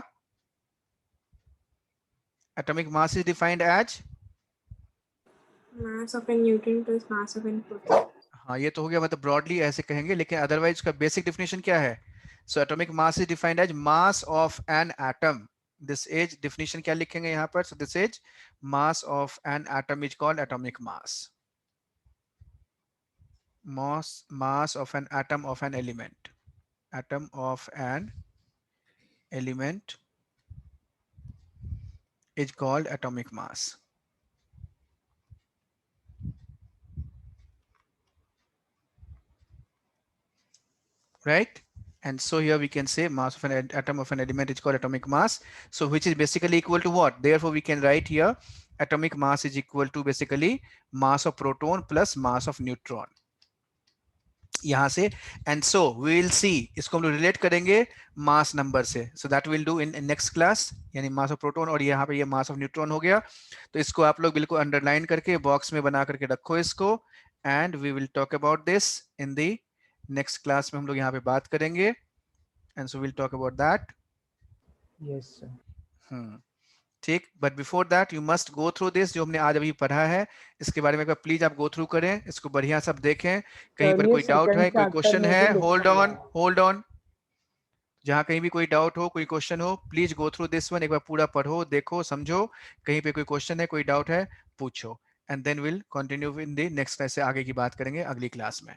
Atomic mass is defined as mass of a neutron plus mass of a proton. हाँ ये तो हो गया, मतलब ब्रॉडली ऐसे कहेंगे, लेकिन अदरवाइज का बेसिक डेफिनेशन क्या है? So atomic mass is defined as mass of an atom. This is definition क्या लिखेंगे यहाँ पर? So this is mass of an atom is called atomic mass. Mass of an atom of an element, atom of an element is called atomic mass. Right? And so here we can say mass of an atom of an element is called atomic mass. So which is basically equal to what? Therefore we can write here atomic mass is equal to basically mass of proton plus mass of neutron. यहाँ से and so we will see, इसको हम लोग रिलेट करेंगे मास नंबर से, so that will do in next class, यानी मास ऑफ प्रोटॉन और यहाँ पे ये मास ऑफ न्यूट्रॉन हो गया। तो इसको आप लोग बिल्कुल अंडरलाइन करके बॉक्स में बना करके रखो इसको, and we will talk about this in the next class में, हम लोग यहाँ पे बात करेंगे, and so will talk about that. Yes sir. ठीक, but before that you must go through this, जो हमने आज अभी पढ़ा है इसके बारे में प्लीज आप गो थ्रू करें, इसको बढ़िया सब देखें, कहीं पर कोई डाउट है, कोई क्वेश्चन है, होल्ड ऑन, जहां कहीं भी कोई डाउट हो, कोई क्वेश्चन हो, please go through this one, एक बार पूरा पढ़ो, देखो, समझो, कहीं पे कोई क्वेश्चन है, कोई डाउट है, पूछो, and then will continue in the next class से आगे की बात करेंगे अगली क्लास में।